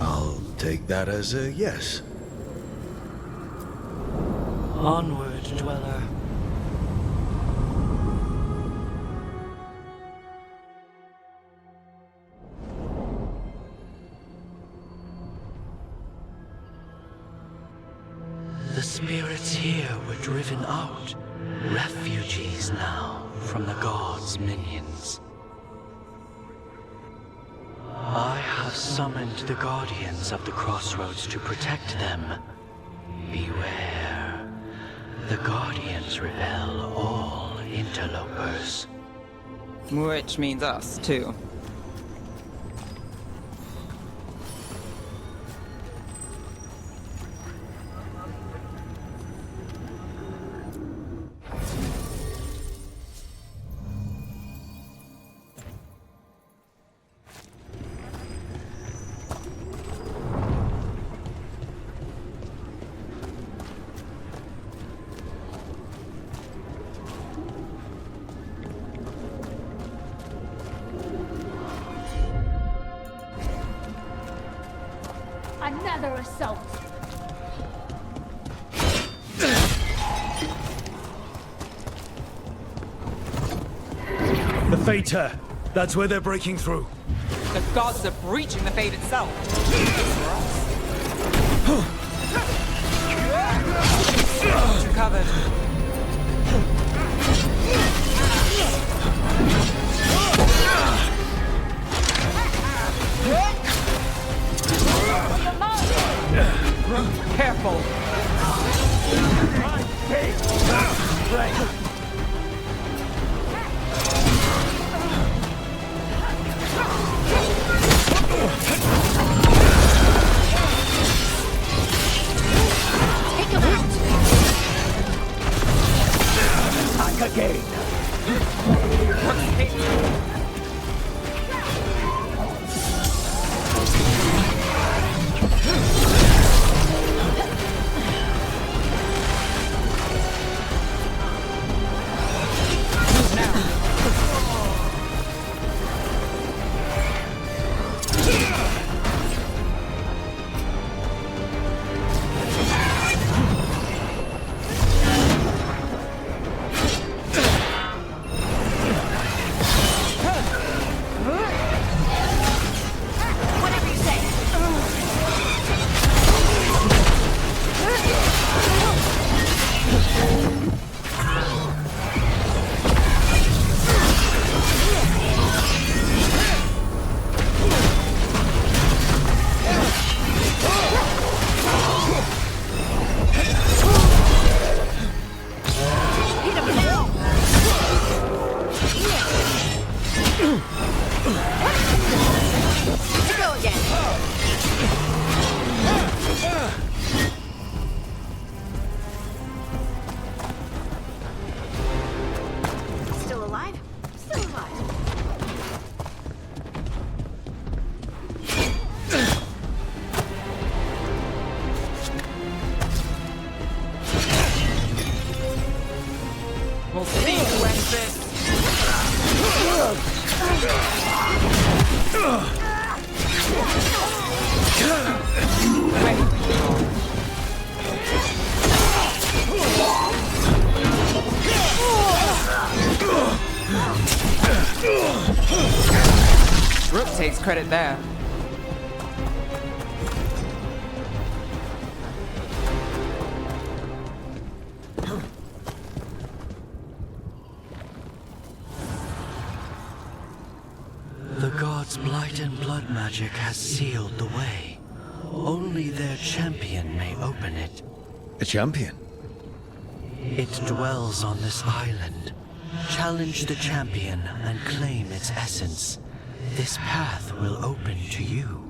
I'll take that as a yes. Onward, Dweller. The spirits here were driven out, refugees now from the gods' minions. I have summoned the guardians of the crossroads to protect them. Beware. The guardians repel all interlopers. Which means us, too. Another assault. The Fater! That's where they're breaking through. The gods are breaching the fate itself. You're covered. Careful. Take him out. Rook takes credit there. The gods' blight and blood magic has sealed the way. Only their champion may open it. A champion? It dwells on this island. Challenge the champion and claim its essence. This path will open to you.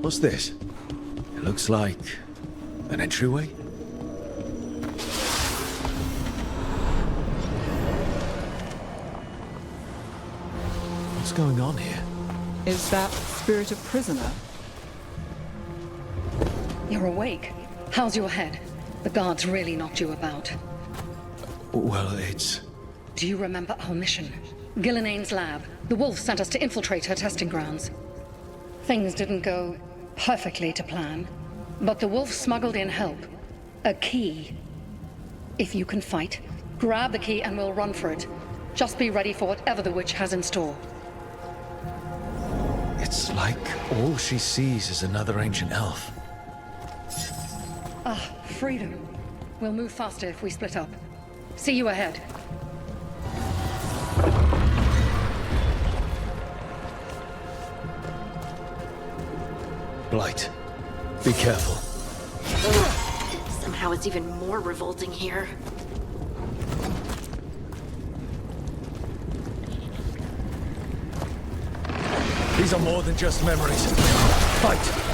What's this? It looks like an entryway? What's going on here? Is that spirit a prisoner? You're awake. How's your head? The guards really knocked you about. Well, it's... Do you remember our mission? Gillenane's lab. The wolf sent us to infiltrate her testing grounds. Things didn't go perfectly to plan, but the wolf smuggled in help. A key. If you can fight, grab the key and we'll run for it. Just be ready for whatever the witch has in store. It's like all she sees is another ancient elf. Ah, freedom. We'll move faster if we split up. See you ahead. Blight, be careful. Somehow it's even more revolting here. These are more than just memories. Fight!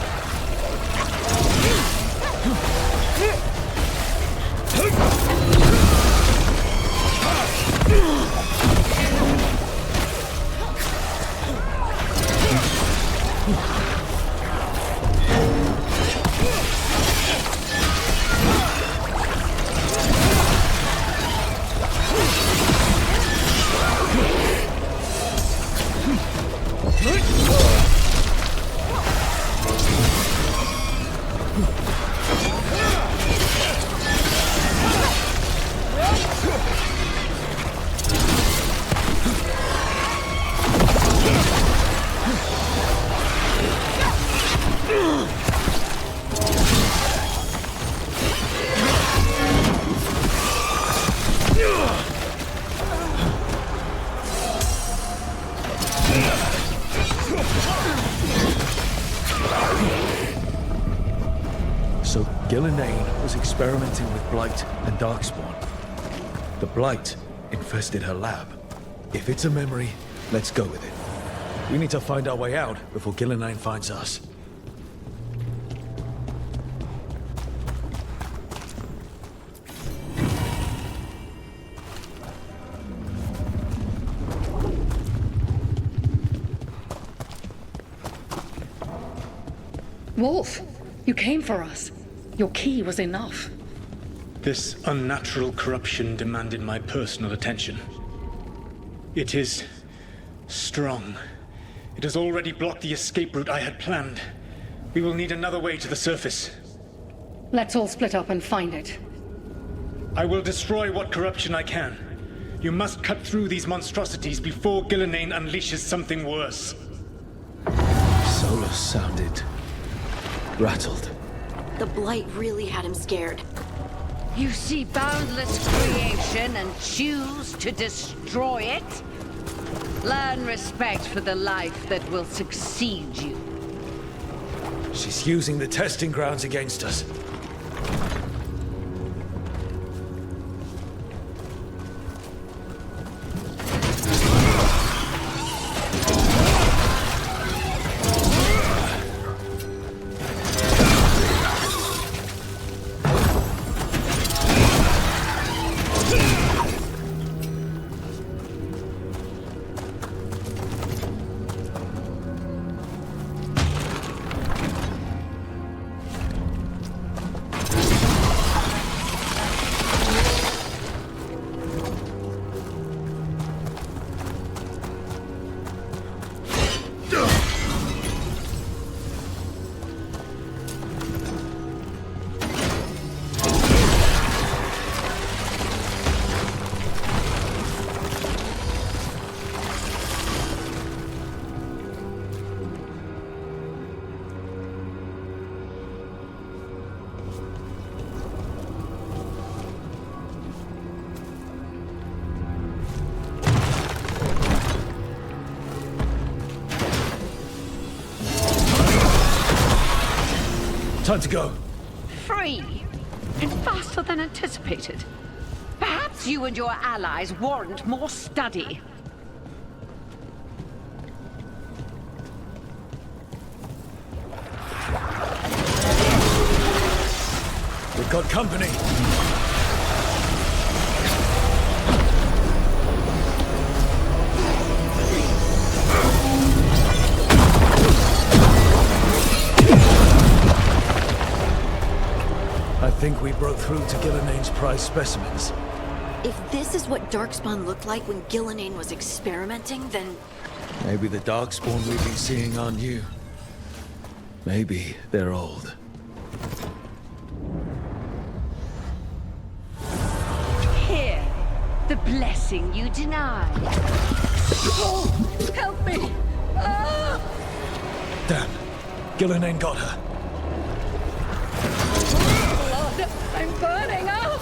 So Gillenane was experimenting with Blight and Darkspawn. The Blight infested her lab. If it's a memory, let's go with it. We need to find our way out before Gillenane finds us. Wolf, you came for us. Your key was enough. This unnatural corruption demanded my personal attention. It is strong. It has already blocked the escape route I had planned. We will need another way to the surface. Let's all split up and find it. I will destroy what corruption I can. You must cut through these monstrosities before Gillenane unleashes something worse. Solus sounded rattled. The Blight really had him scared. You see boundless creation and choose to destroy it? Learn respect for the life that will succeed you. She's using the testing grounds against us. Time to go. Free! And faster than anticipated. Perhaps you and your allies warrant more study. We've got company. I think we broke through to Gillenane's prized specimens. If this is what Darkspawn looked like when Gillenane was experimenting, then... Maybe the Darkspawn we've been seeing are new. Maybe they're old. Here, the blessing you denied. Oh, help me! Ah! Damn. Gillenane got her. Blood! I'm burning up!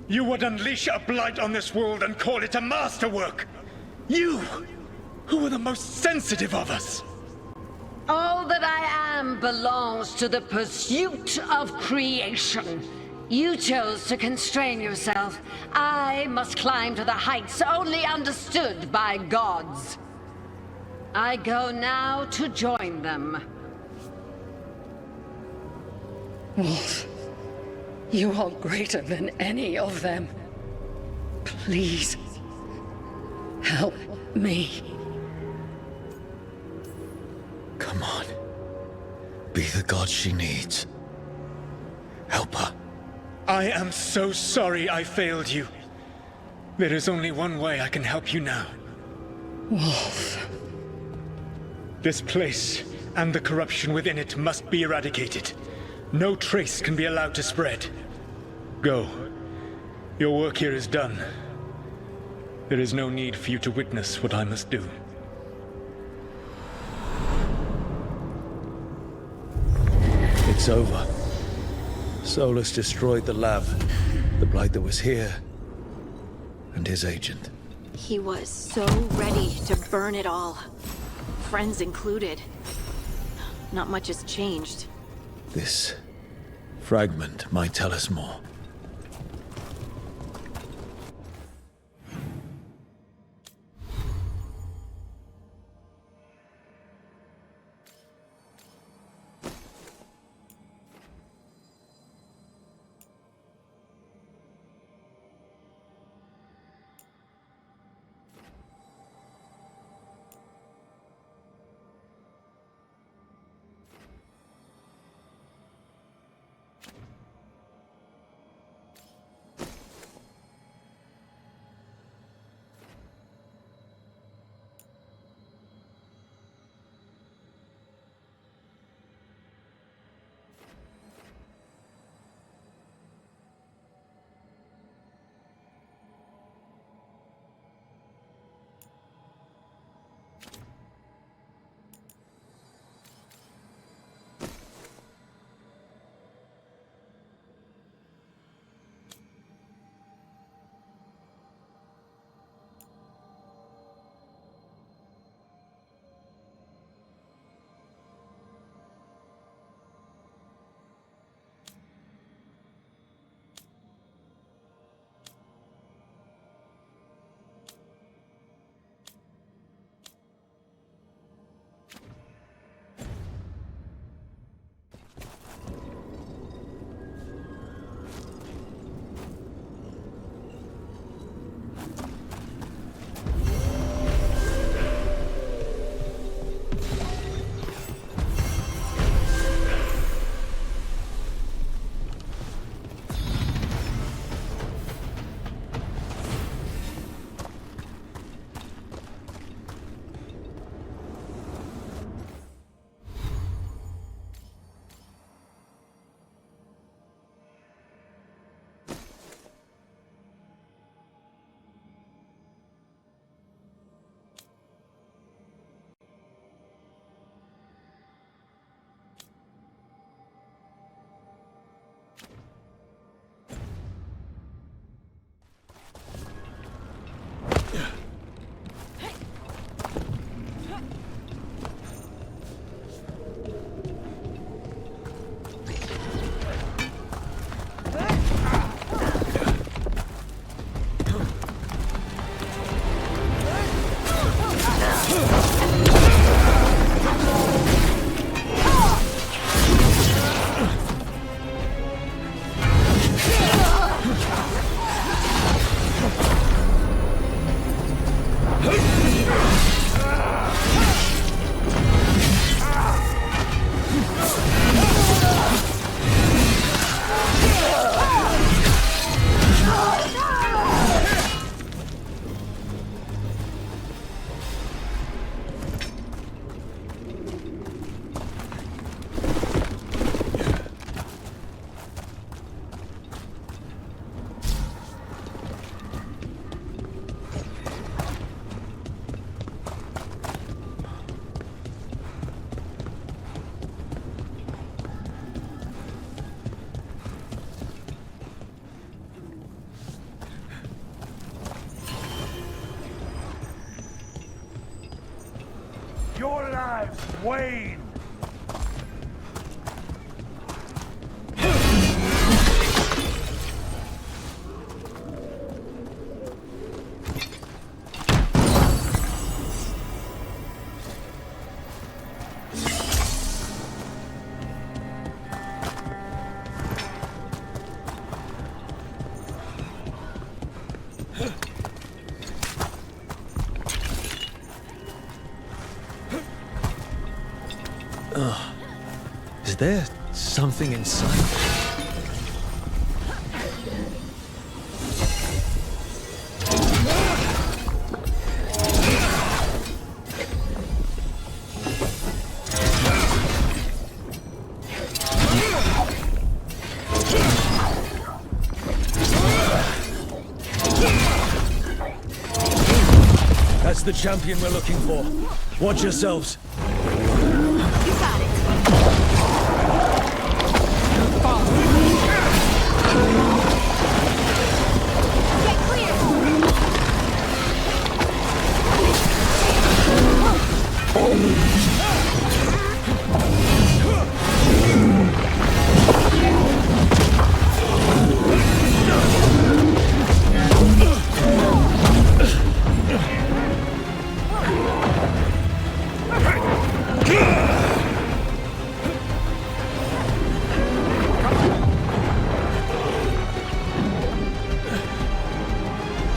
You would unleash a blight on this world and call it a masterwork! You, who are the most sensitive of us! All that I am belongs to the pursuit of creation. You chose to constrain yourself. I must climb to the heights only understood by gods. I go now to join them. Wolf, you are greater than any of them. Please, help me. Come on. Be the god she needs. Help her. I am so sorry I failed you. There is only one way I can help you now. Wolf. This place and the corruption within it must be eradicated. No trace can be allowed to spread. Go. Your work here is done. There is no need for you to witness what I must do. It's over. Solus destroyed the lab, the blight that was here, and his agent. He was so ready to burn it all. Friends included. Not much has changed. This fragment might tell us more. Your lives wane. Is there something inside? That's the champion we're looking for. Watch yourselves.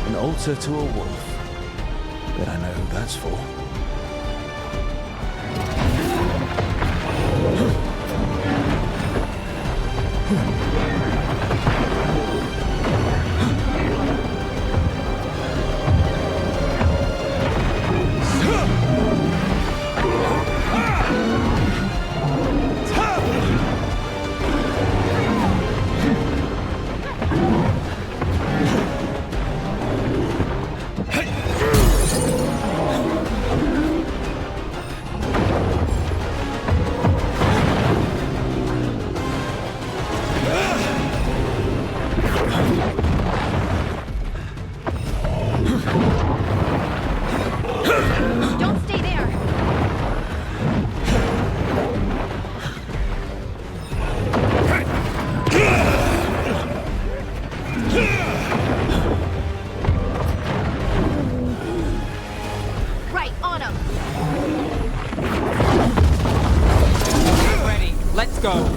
An altar to a wolf. Bet I know who that's for. Don't stay there! Right, on him! Ready, let's go.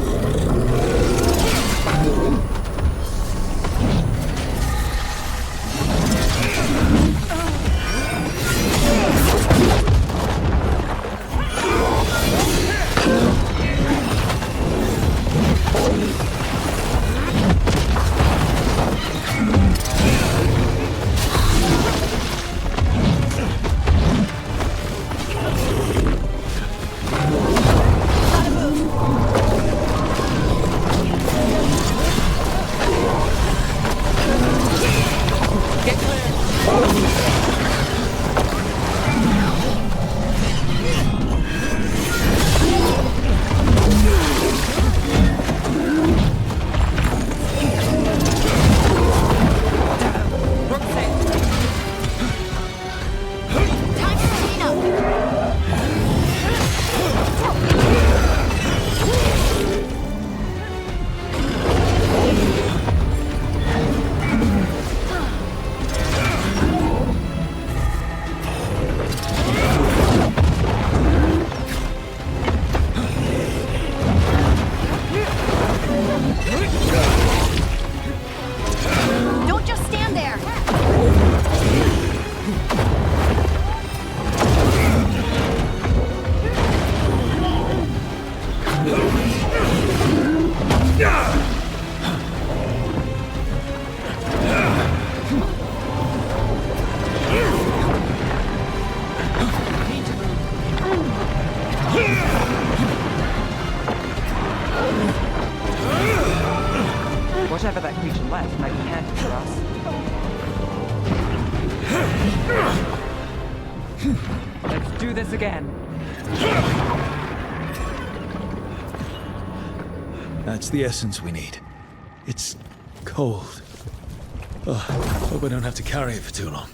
Don't just stand there! Whatever that creature left might be handy for us. Let's do this again. That's the essence we need. It's cold. Oh, hope I don't have to carry it for too long.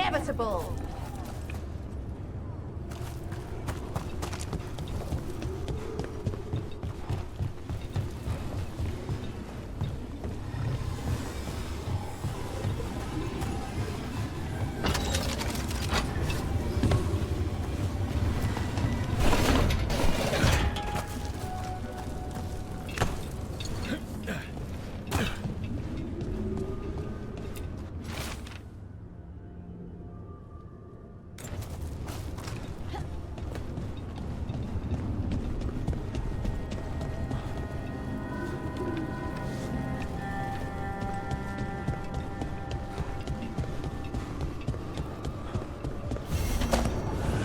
inevitable.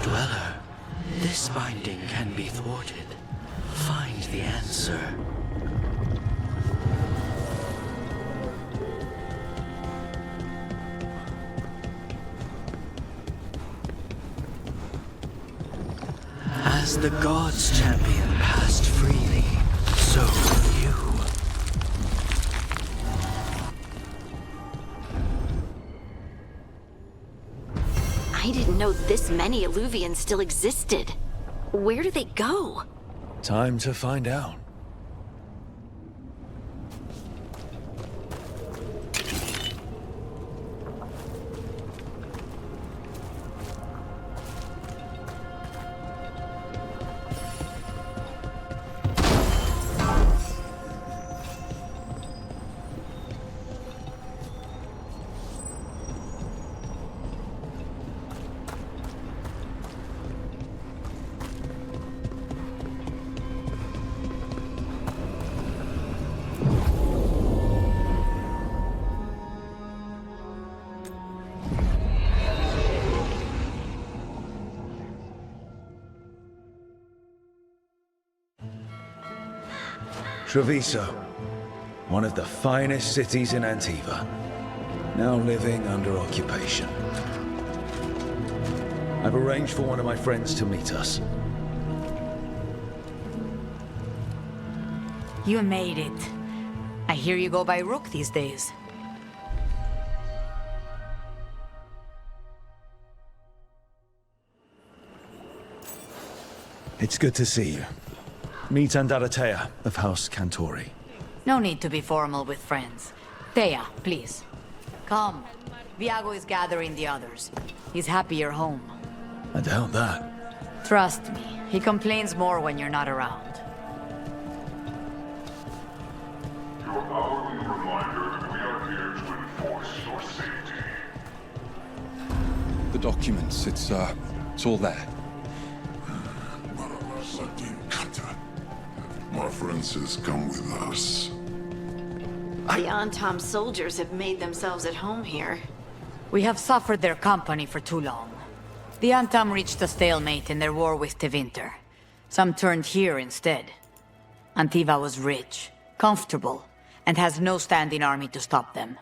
Dweller, this binding can be thwarted. Find the answer. As the gods' champion passed freely, so will you. I didn't know this many Illuvians still existed. Where do they go? Time to find out. Treviso, one of the finest cities in Antiva, now living under occupation. I've arranged for one of my friends to meet us. You made it. I hear you go by Rook these days. It's good to see you. Meet Andaratea of House Cantori. No need to be formal with friends. Thea, please. Come. Viago is gathering the others. He's happy you're home. I doubt that. Trust me, he complains more when you're not around. Your hourly reminder that we are here to enforce your safety. The documents, it's all there. My Francis, come with us. The Antam soldiers have made themselves at home here. We have suffered their company for too long. The Antam reached a stalemate in their war with Tevinter. Some turned here instead. Antiva was rich, comfortable, and has no standing army to stop them.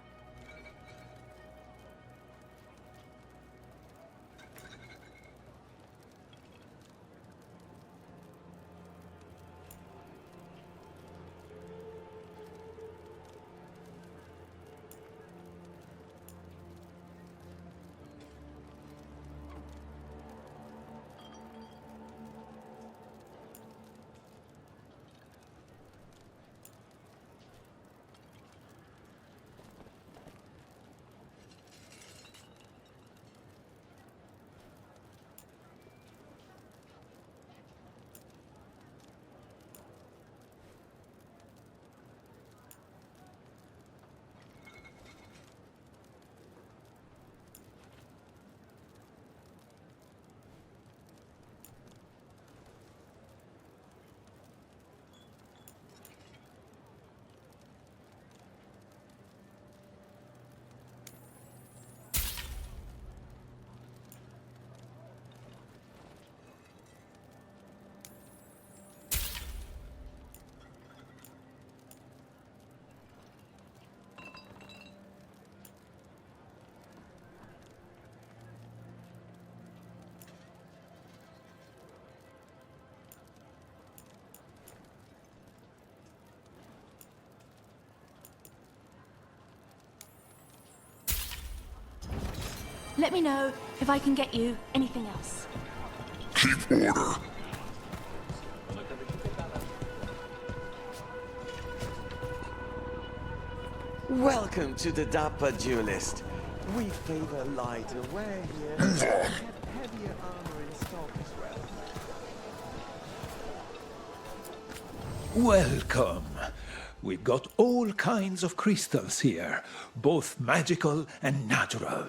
Let me know if I can get you anything else. Keep order. Welcome to the Dapper Duelist. We favor lighter wear here. We have heavier armor in stock as well. Welcome. We've got all kinds of crystals here, both magical and natural.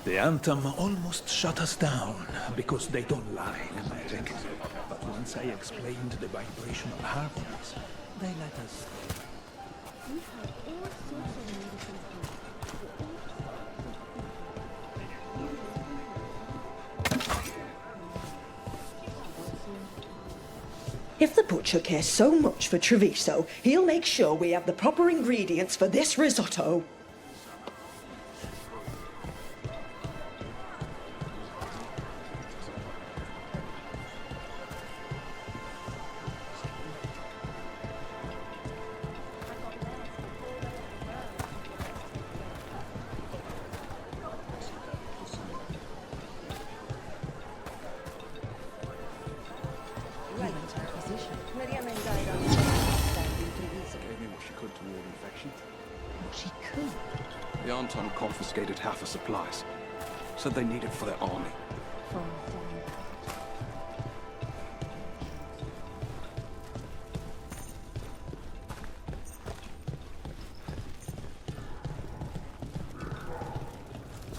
The Anthem almost shut us down because they don't like magic. But once I explained the vibrational harmonies, they let us If the butcher cares so much for Treviso, he'll make sure we have the proper ingredients for this risotto. The Anton confiscated half the supplies. Said they needed for their army.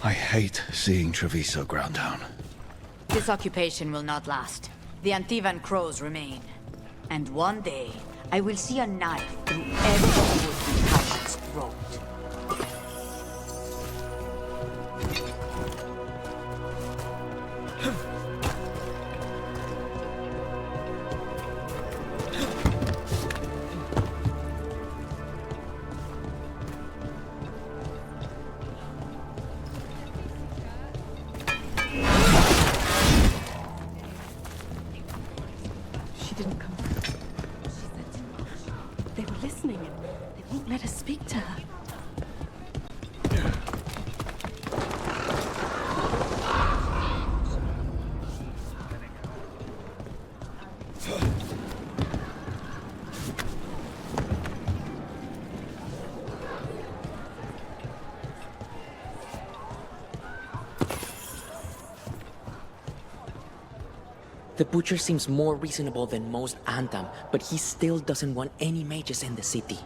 I hate seeing Treviso ground down. This occupation will not last. The Antivan crows remain. And one day, I will see a knife through every would-be tyrant's throat. She didn't come. She said they were listening and they won't let us speak to her. The Butcher seems more reasonable than most Anthem, but he still doesn't want any mages in the city.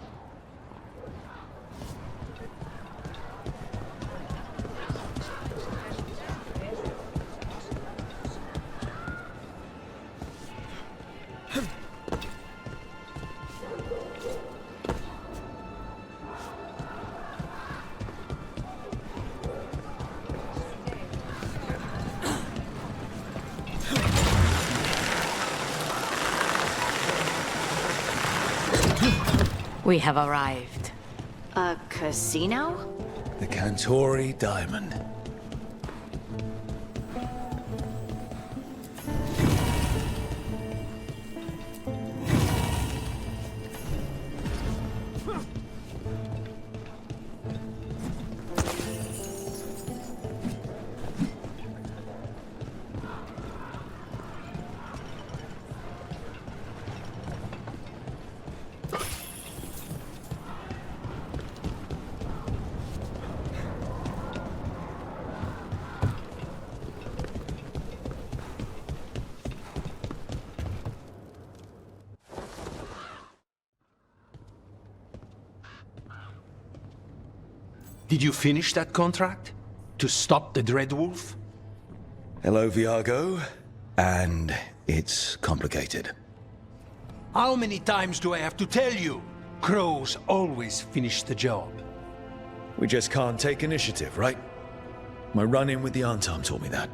We have arrived. A casino? The Cantori Diamond. Did you finish that contract? To stop the Dreadwolf? Hello, Viago. And it's complicated. How many times do I have to tell you? Crows always finish the job. We just can't take initiative, right? My run-in with the Antam taught me that.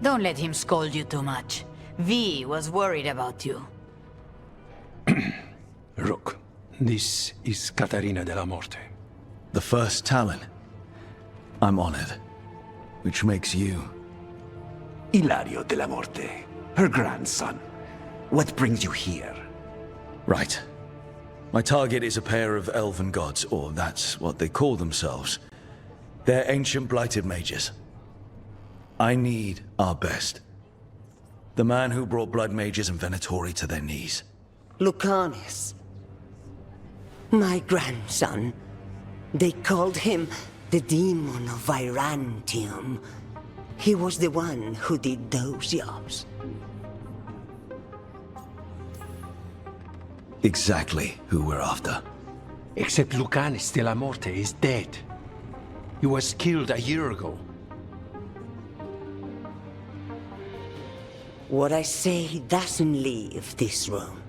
Don't let him scold you too much. V was worried about you. Rook, this is Catarina de la Morte. The first Talon. I'm honored. Which makes you... Ilario de la Morte, her grandson. What brings you here? Right. My target is a pair of elven gods, or that's what they call themselves. They're ancient blighted mages. I need our best. The man who brought blood mages and Venatori to their knees. Lucanus. My grandson. They called him the Demon of Virantium. He was the one who did those jobs. Exactly who we're after. Except Lucanus de la Morte is dead. He was killed a year ago. What I say doesn't leave this room.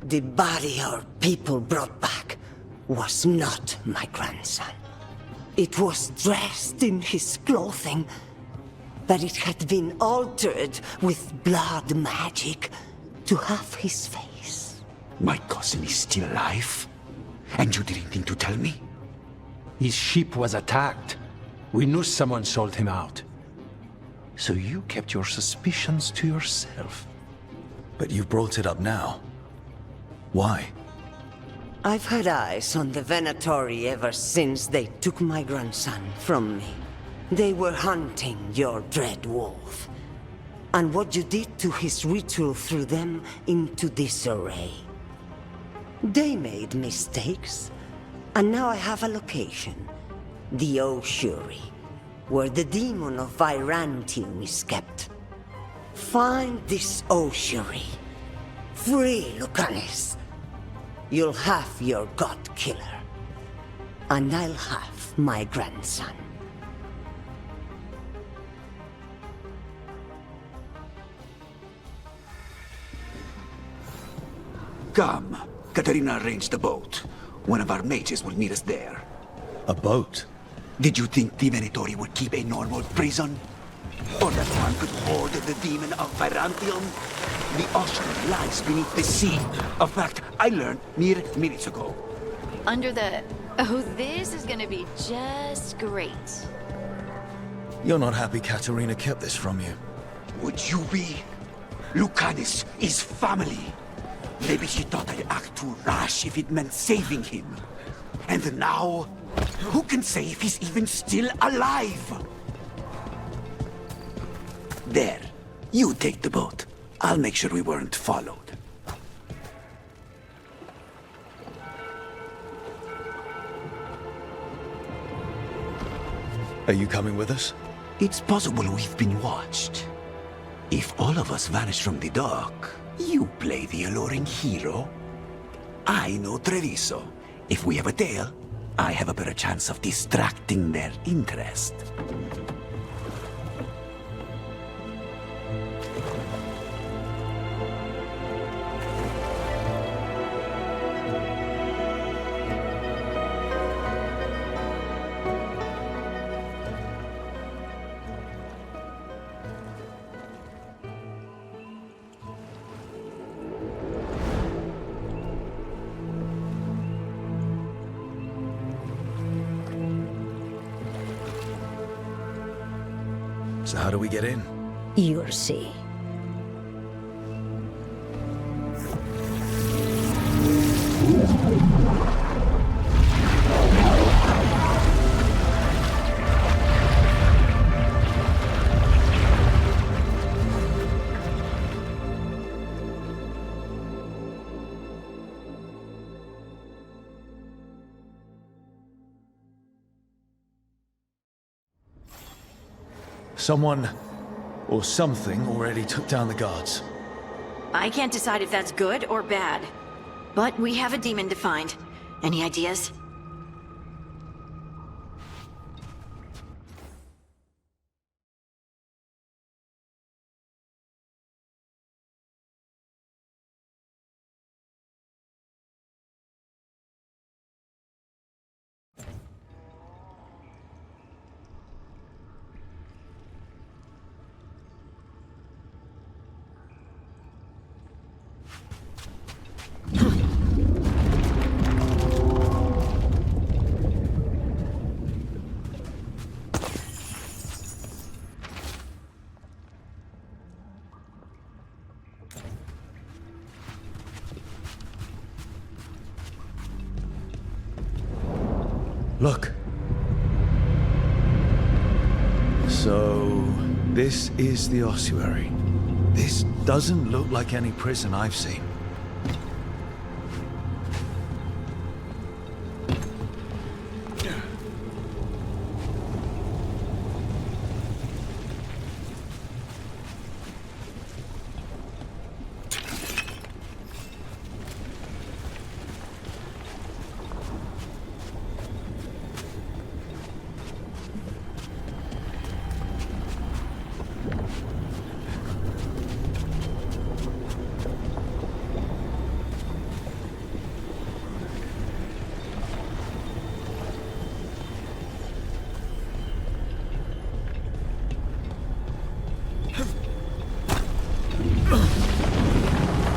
The body our people brought back was not my grandson. It was dressed in his clothing, but it had been altered with blood magic to have his face. My cousin is still alive? And you didn't think to tell me? His ship was attacked. We knew someone sold him out. So you kept your suspicions to yourself. But you brought it up now. Why? I've had eyes on the Venatori ever since they took my grandson from me. They were hunting your dread wolf. And what you did to his ritual threw them into disarray. They made mistakes, and now I have a location. The Ossuary, where the demon of Virantium is kept. Find this Ossuary. Free Lucanus. You'll have your god killer. And I'll have my grandson. Come. Katarina arranged a boat. One of our mages will meet us there. A boat? Did you think the Venatori would keep a normal prison? Or that one could hoard the demon of Virantium? The Ossuary lies beneath the sea. A fact I learned mere minutes ago. Under the... Oh, this is gonna be just great. You're not happy Katarina kept this from you. Would you be? Lucanus is family. Maybe she thought I'd act too rash if it meant saving him. And now, who can say if he's even still alive? There. You take the boat. I'll make sure we weren't followed. Are you coming with us? It's possible we've been watched. If all of us vanish from the dock, you play the alluring hero. I know Treviso. If we have a tail, I have a better chance of distracting their interest. So how do we get in? You'll see. Someone or something already took down the guards. I can't decide if that's good or bad. But we have a demon to find. Any ideas? Look. So, this is the ossuary. This doesn't look like any prison I've seen.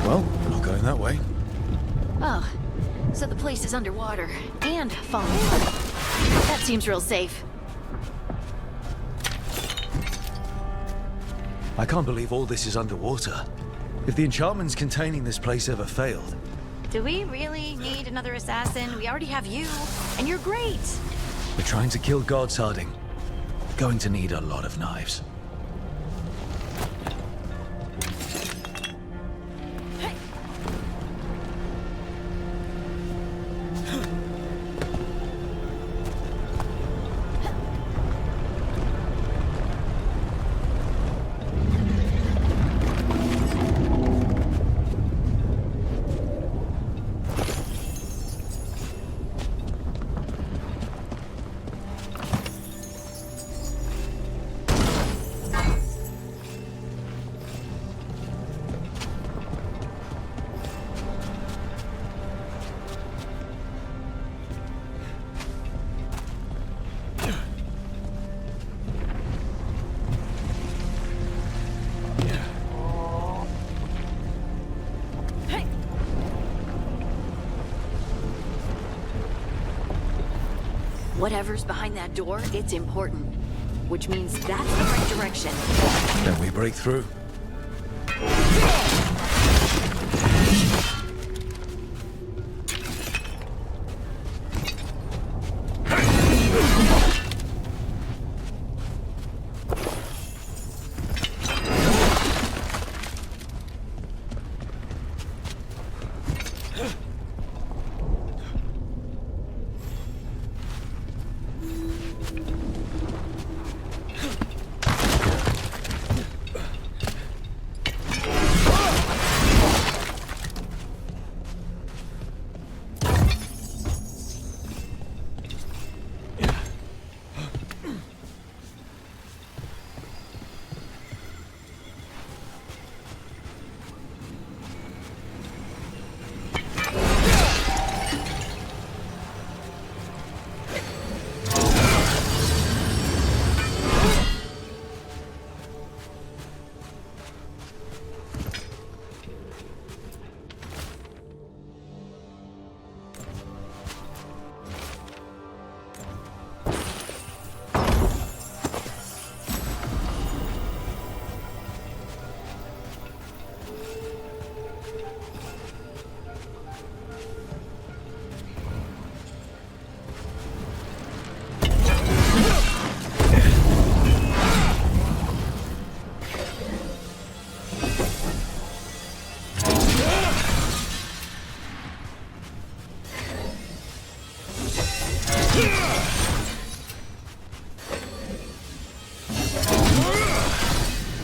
Well, not going that way. Oh, so the place is underwater and falling apart. That seems real safe. I can't believe all this is underwater. If the enchantments containing this place ever failed... Do we really need another assassin? We already have you, and you're great. We're trying to kill gods, Harding. Going to need a lot of knives. Whatever's behind that door, it's important. Which means that's the right direction. Then we break through.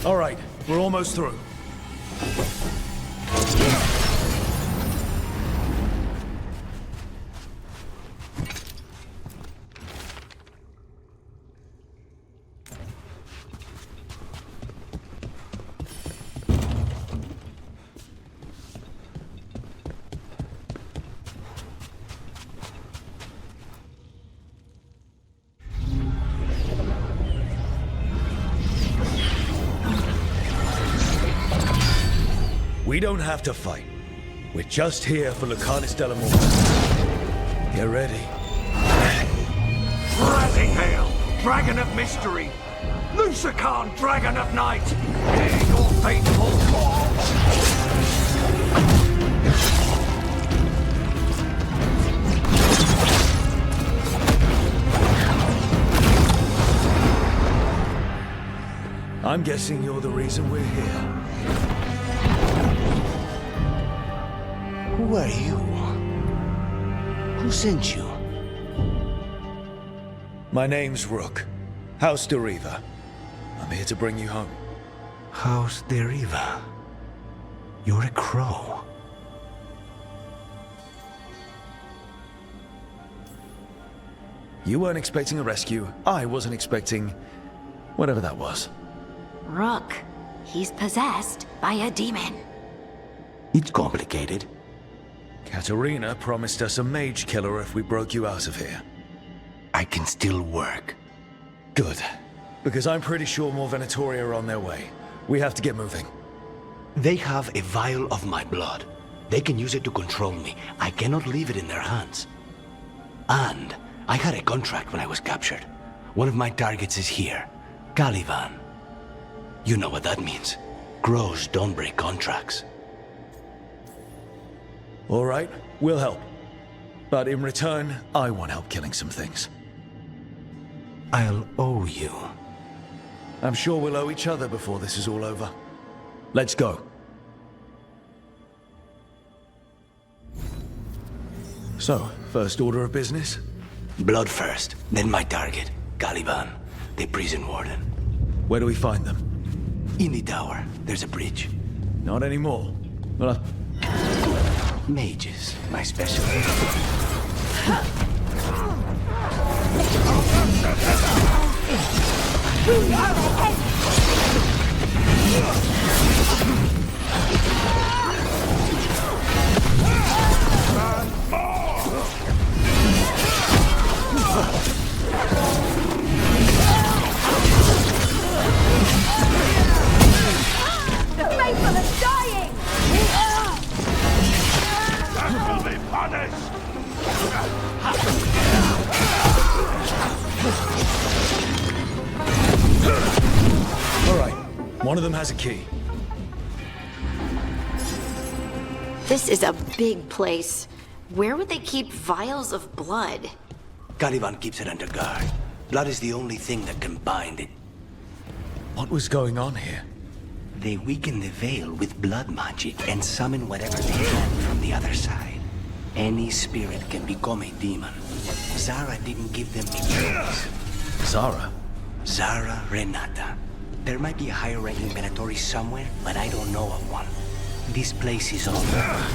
All right, we're almost through. We don't have to fight. We're just here for Lucanus Delamore. Get ready. Rising Hail, Dragon of Mystery! Lucican, Dragon of Night! Hear your faithful call! guessing you're the reason we're here. Who are you? Who sent you? My name's Rook. House Deriva. I'm here to bring you home. House Deriva? You're a crow. You weren't expecting a rescue. I wasn't expecting... whatever that was. Rook. He's possessed by a demon. It's complicated. Katerina promised us a mage killer if we broke you out of here. I can still work. Good. Because I'm pretty sure more Venatoria are on their way. We have to get moving. They have a vial of my blood. They can use it to control me. I cannot leave it in their hands. And I had a contract when I was captured. One of my targets is here. Caliban. You know what that means. Crows don't break contracts. All right, we'll help. But in return, I want help killing some things. I'll owe you. I'm sure we'll owe each other before this is all over. Let's go. So, first order of business? Blood first, then my target, Caliban, the prison warden. Where do we find them? In the tower. There's a bridge. Not anymore. Well, Mages, my specialty. The faithful are dying! That will be punished! all right. One of them has a key. This is a big place. Where would they keep vials of blood? Caliban keeps it under guard. Blood is the only thing that can bind it. What was going on here? They weaken the veil with blood magic and summon whatever they can from the other side. Any spirit can become a demon. Zara didn't give them a choice. Zara? Zara Renata. There might be a higher-ranking Venatori somewhere, but I don't know of one. This place is all over.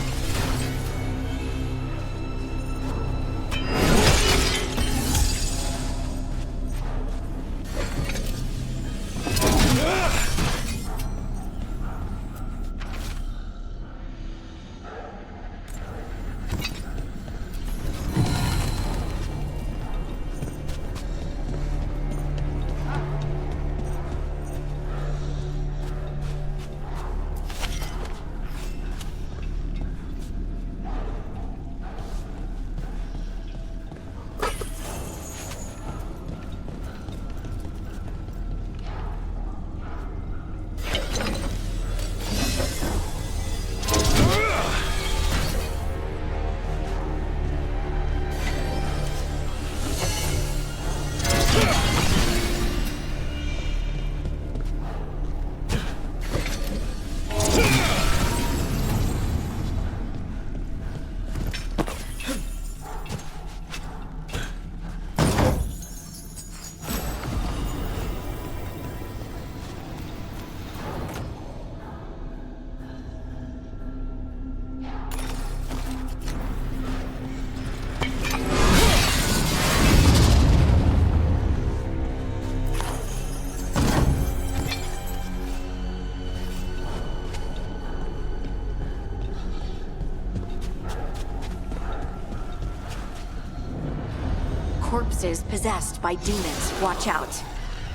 Corpses possessed by demons. Watch out.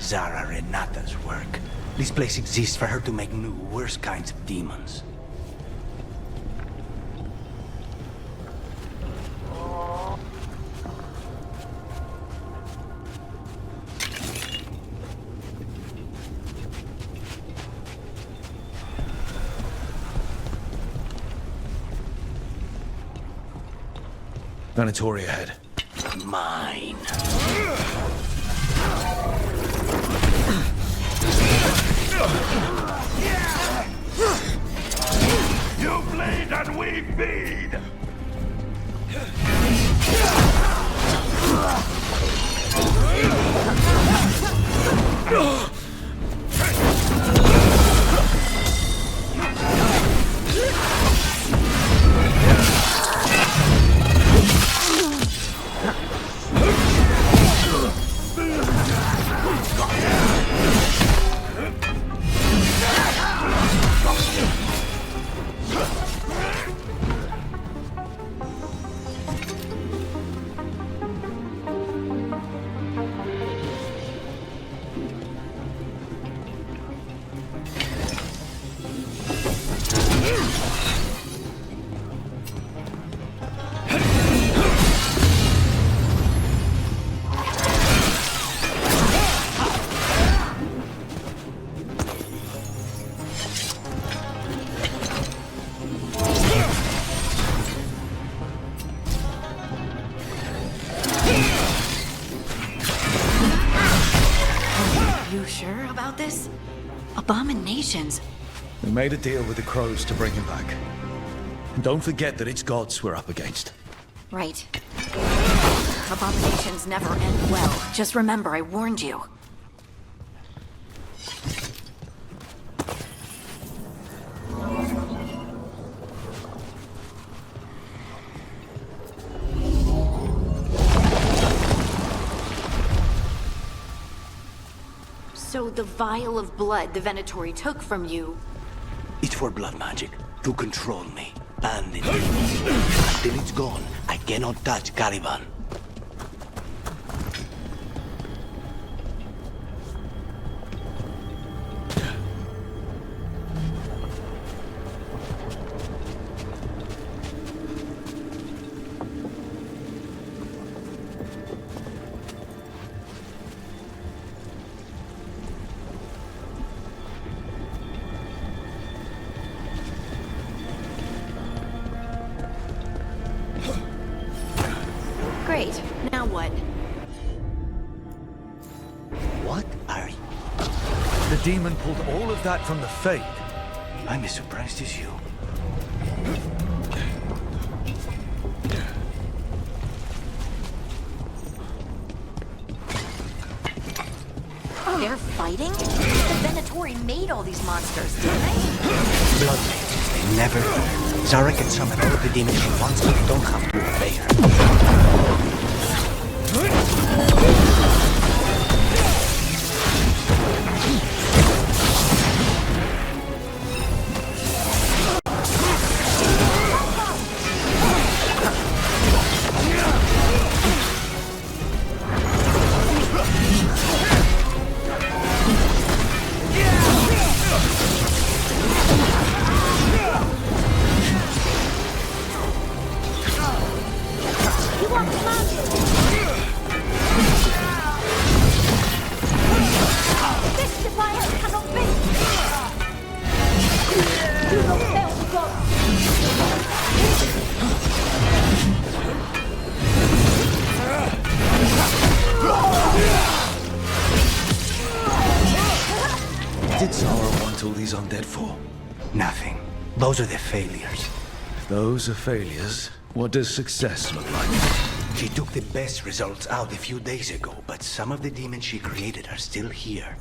Zara Renata's work. This place exists for her to make new, worse kinds of demons. Venatoria ahead. Mine. You bleed and we feed! You sure about this? Abominations. We made a deal with the crows to bring him back. And don't forget that it's gods we're up against. Right. Abominations never end well. Just remember, I warned you. So the vial of blood the Venatori took from you... It's for blood magic, to control me. And until it's gone, I cannot touch Caliban. Great. Now what? What are you? The demon pulled all of that from the Fade. I'm as surprised as you. They're fighting? The Venatori made all these monsters, didn't they? Blood mages, they never learn. Zara can summon all the demons she wants, but don't have to obey her. Did Zara want all these undead for? Nothing. Those are the failures. If those are failures, what does success look like? She took the best results out a few days ago, but some of the demons she created are still here.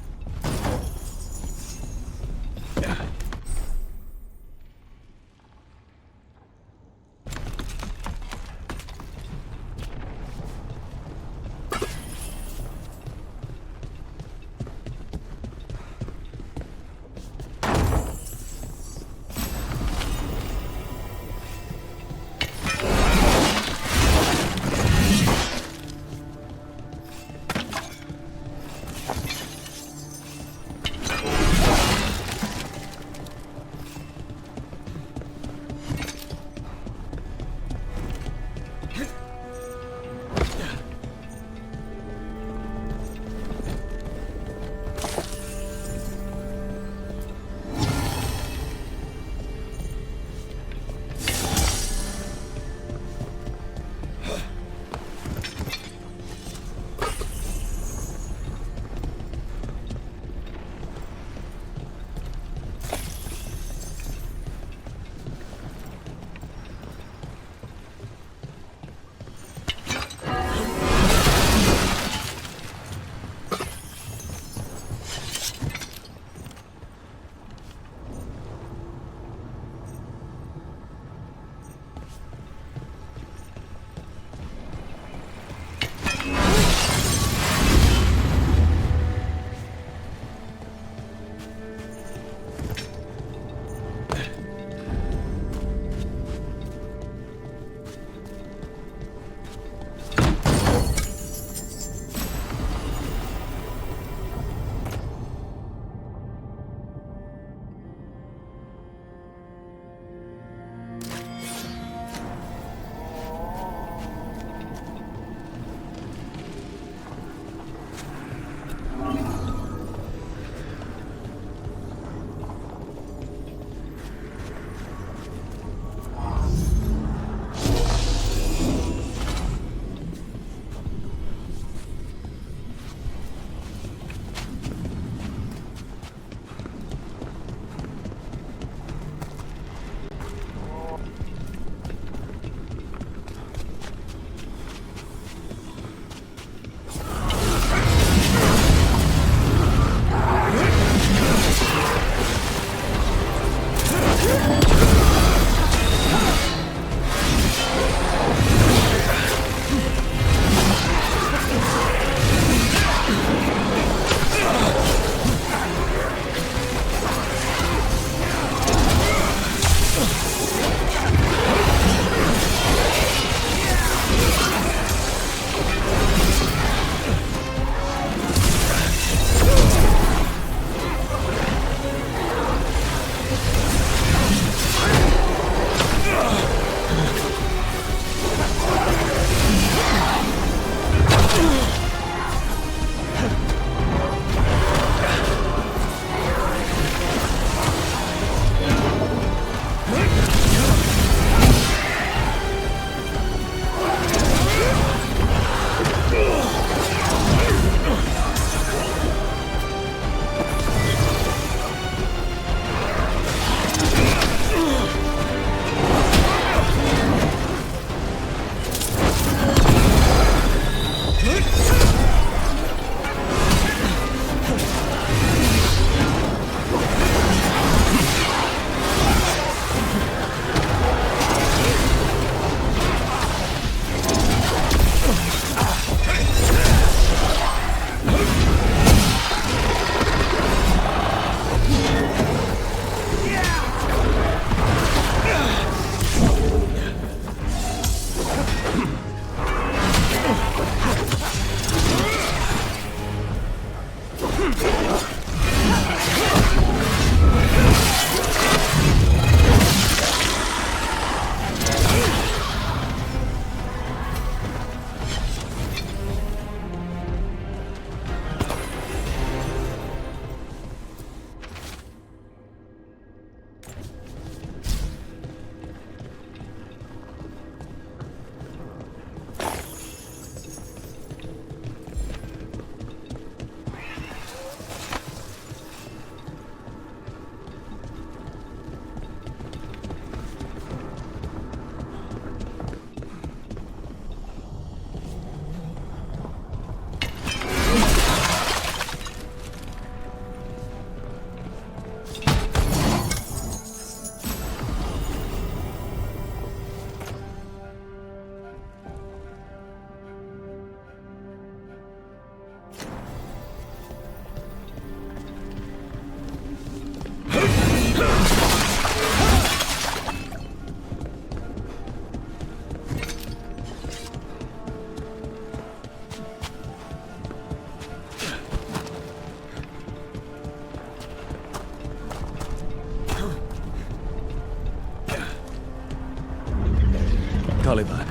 Caliban.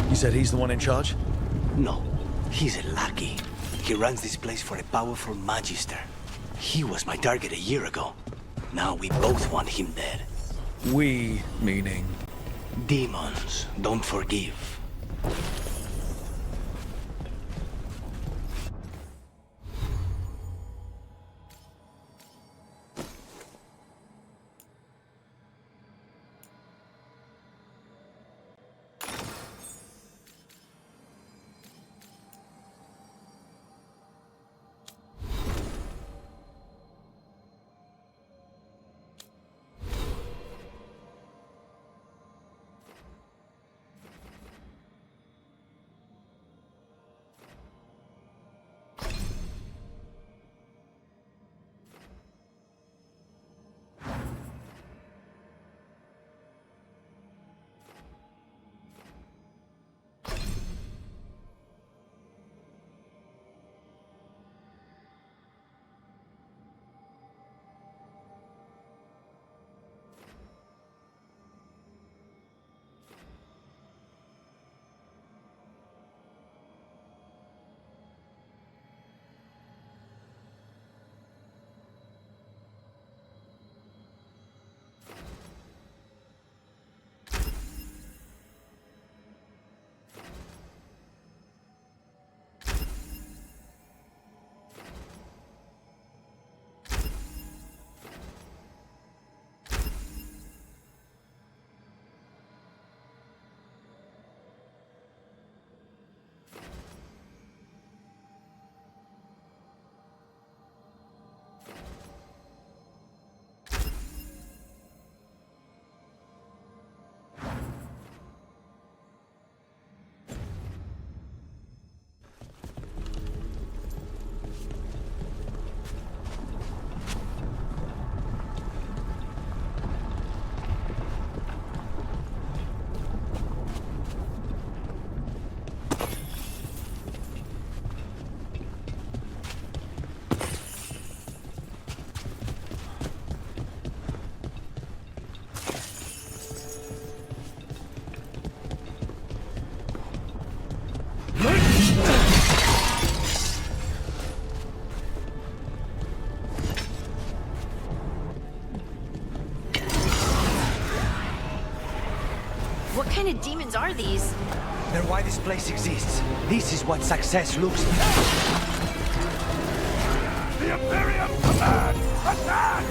You said he's the one in charge? No, he's a lackey. He runs this place for a powerful magister. He was my target a year ago. Now we both want him dead. We, meaning? Demons don't forgive. What kind of demons are these? They're why this place exists. This is what success looks like. The Imperium command! Attack!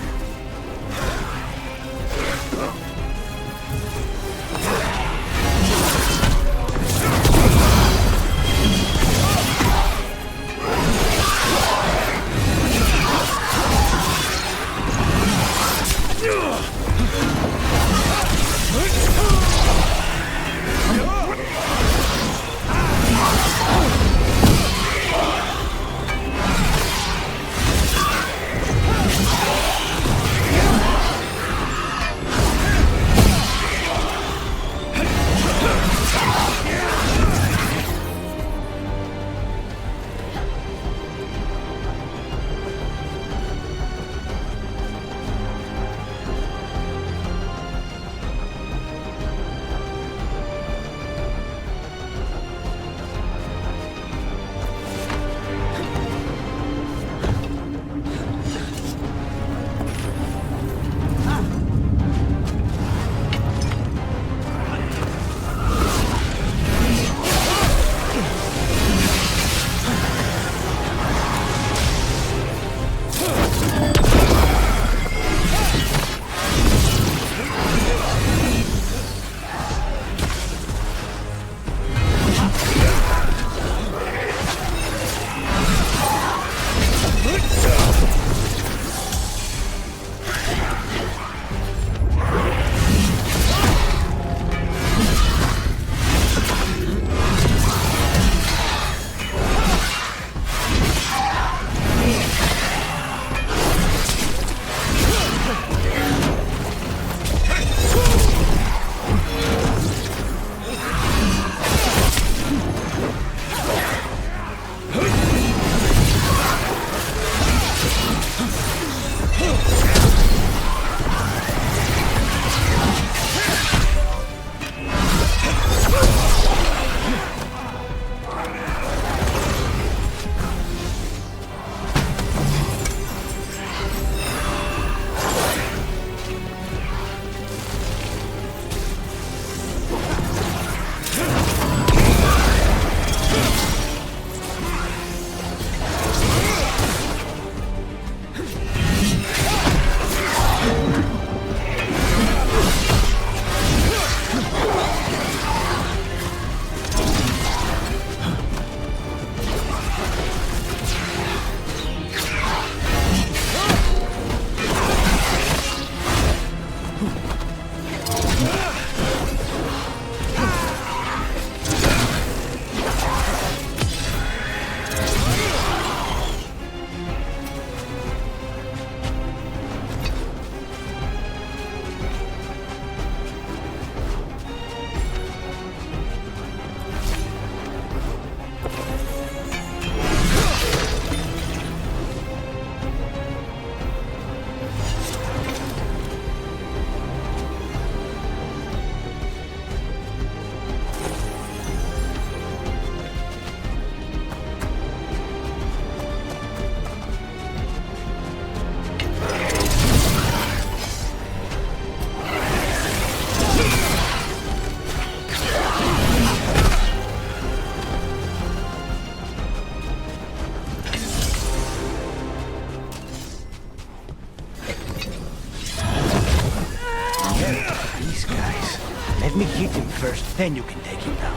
These guys. Let me hit him first, then you can take him down.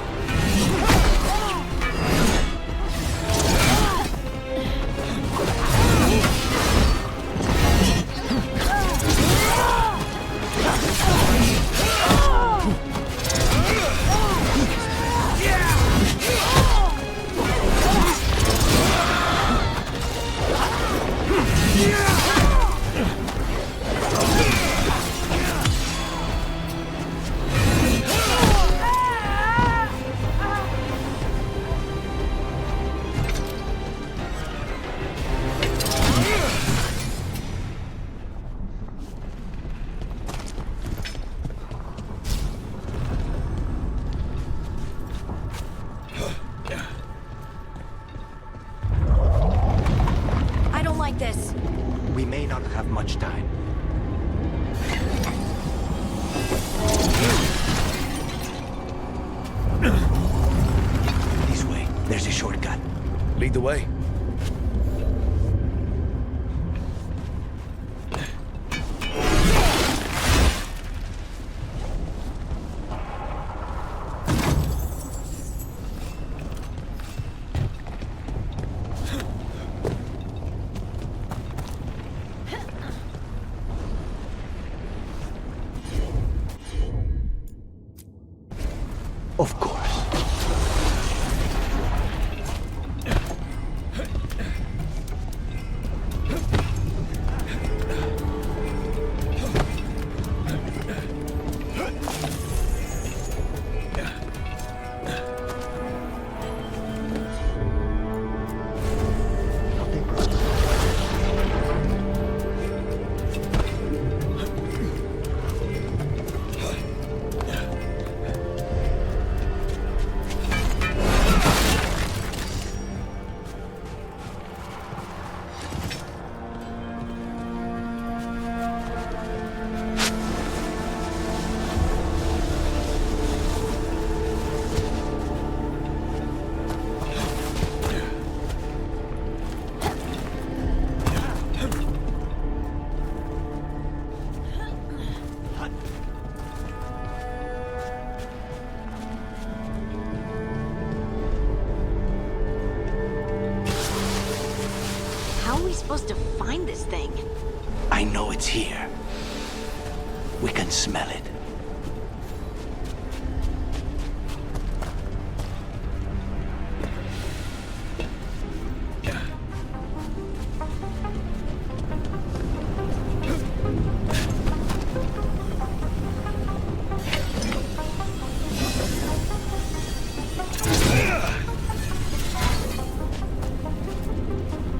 I don't like this. We may not have much time. This way. There's a shortcut. Lead the way. Of course. How are we supposed to find this thing? I know it's here. We can smell it.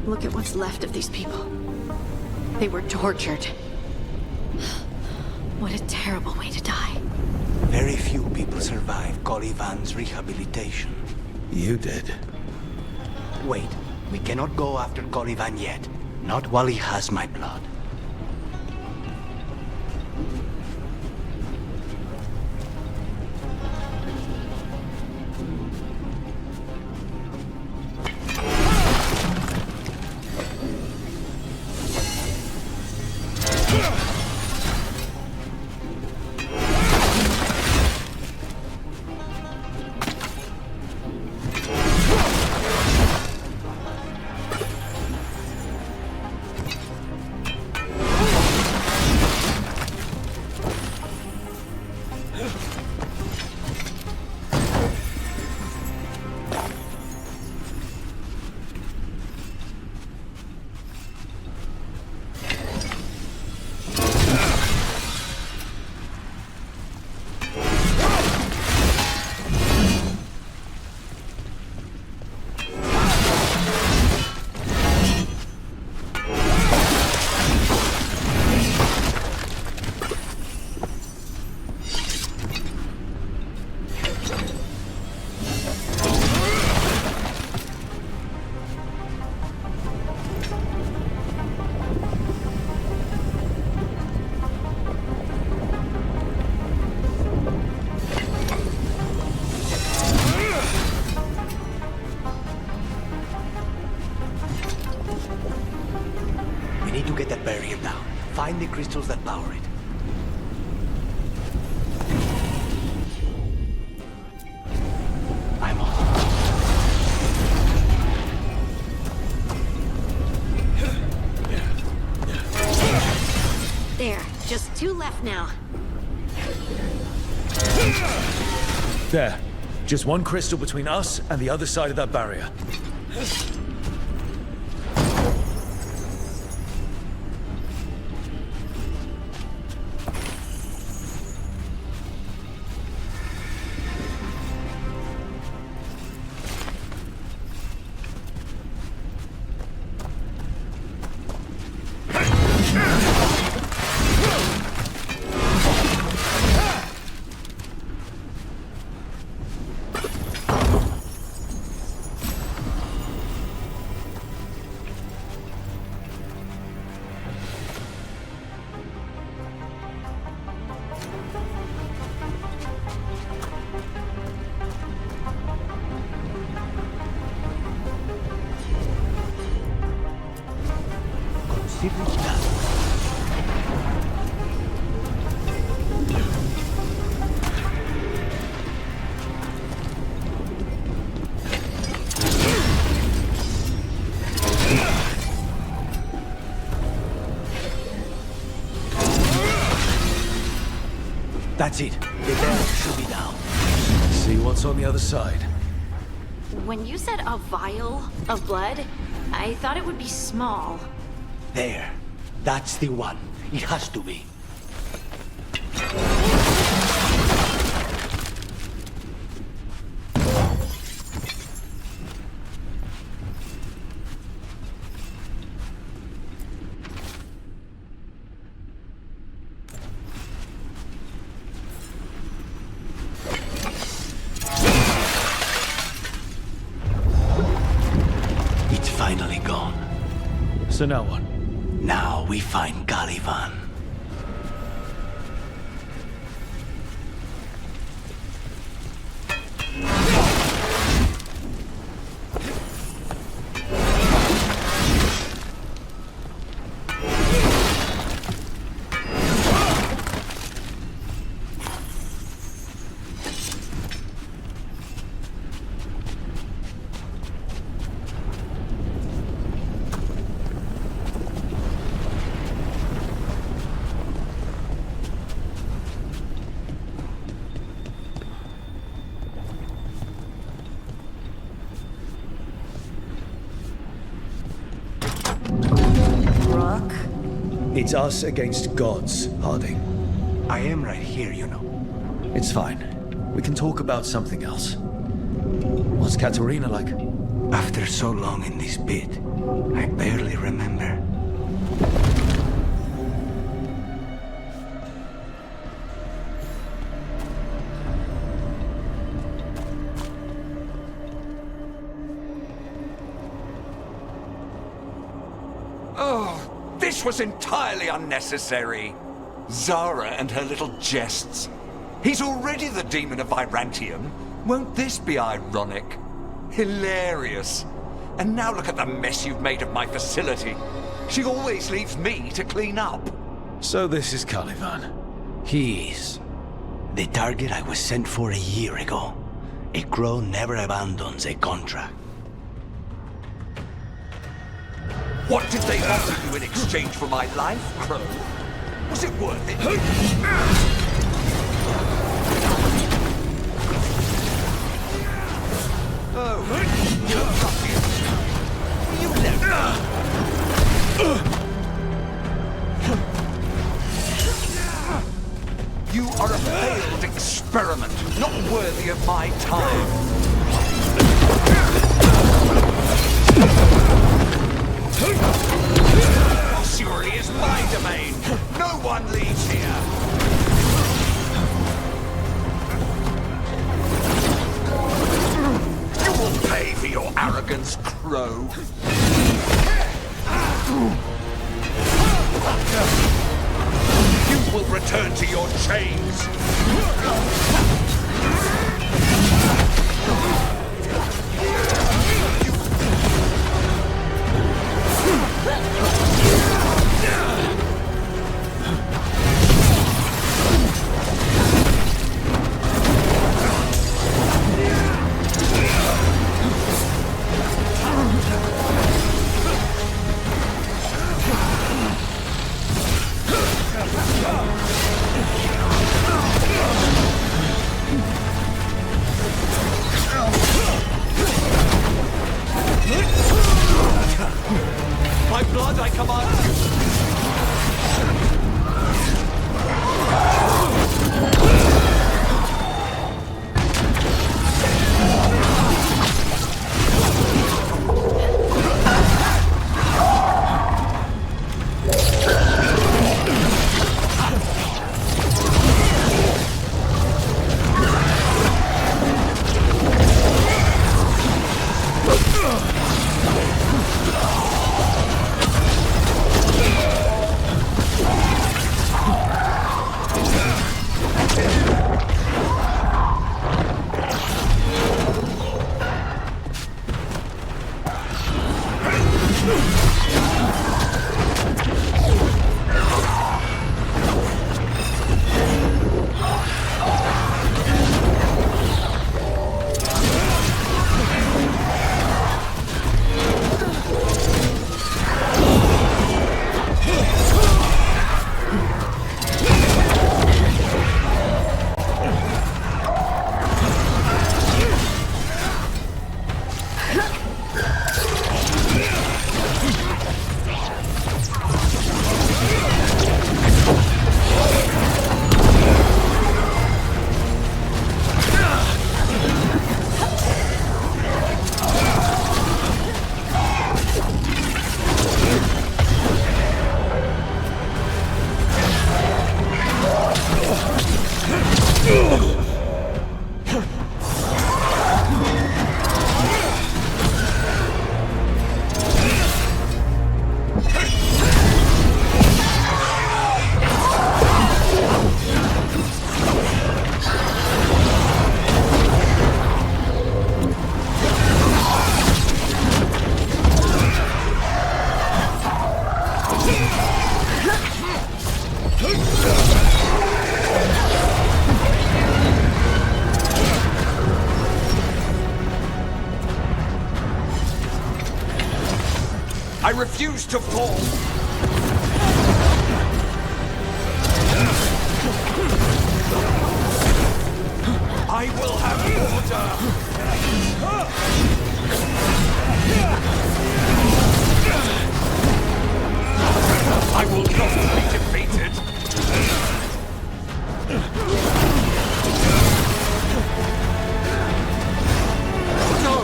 Look at what's left of these people. They were tortured. What a terrible way to die. Very few people survive Colivan's rehabilitation. You did. Wait, we cannot go after Colivan yet. Not while he has my blood. crystals that power it. I'm on. There, just 2 left now. There. Just 1 crystal between us and the other side of that barrier. That's it. The bell should be down. See what's on the other side. When you said a vial of blood, I thought it would be small. There. That's the one. It has to be. It's finally gone. So now what? Now we find Caliban. It's us against gods, Harding. I am right here, you know. It's fine. We can talk about something else. What's Katerina like? After so long in this pit, I barely remember. Oh, this was entirely unnecessary. Zara and her little jests. He's already the demon of Virantium. Won't this be ironic? Hilarious. And now look at the mess you've made of my facility. She always leaves me to clean up. So this is Caliban. He is. The target I was sent for a year ago. A crow never abandons a contract. What did they offer you in exchange for my life, Crow? Was it worth it? Oh, you ruffians! You left. You are a failed experiment, not worthy of my time. Ossuary is my domain. No one leaves here. You will pay for your arrogance, Crow. You will return to your chains. I refuse to fall! I will have order! I will not be defeated! No!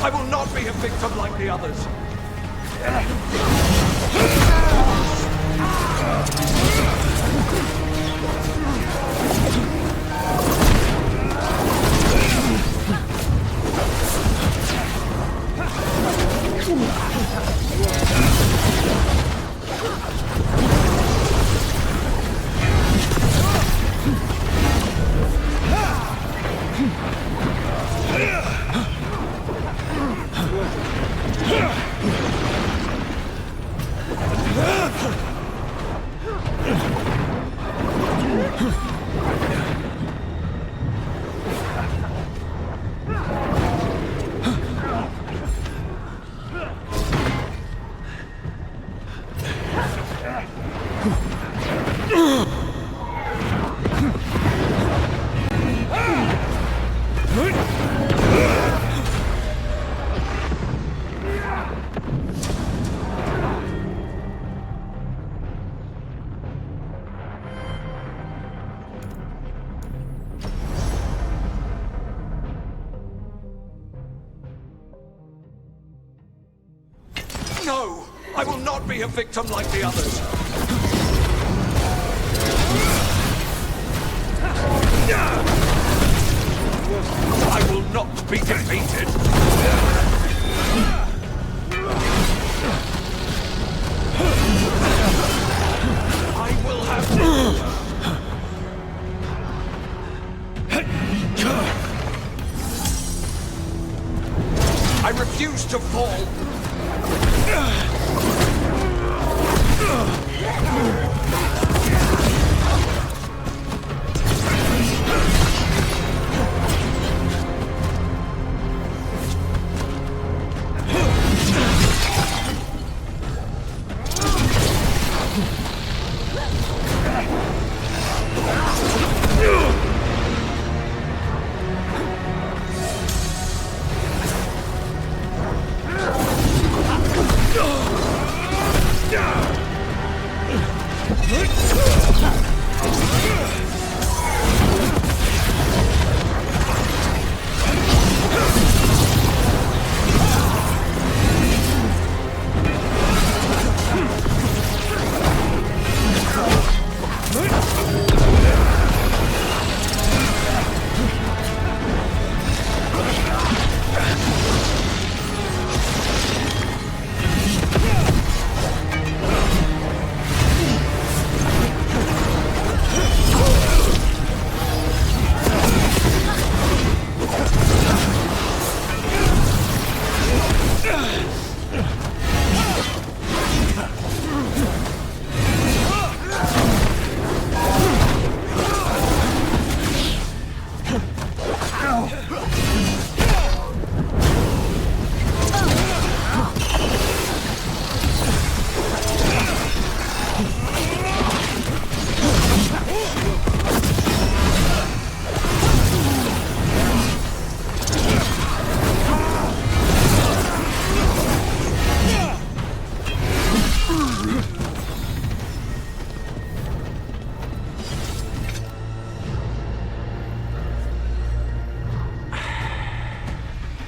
I will not be a victim like the others! No! I will not be a victim like the others! I will not be defeated! I will have... I refuse to fall!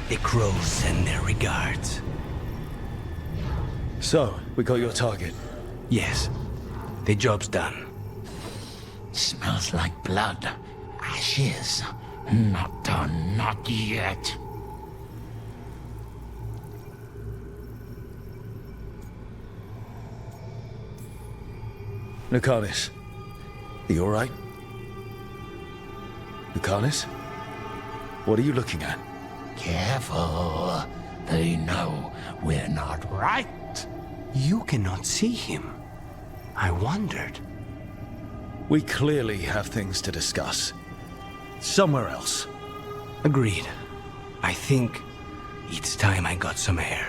The crows send their regards. So, we got your target? Yes. The job's done. Smells like blood. wishes. Not done, not yet. Lucanus, are you alright? Lucanus? What are you looking at? Careful. They know we're not right. You cannot see him. I wondered. We clearly have things to discuss. Somewhere else. Agreed. I think it's time I got some air.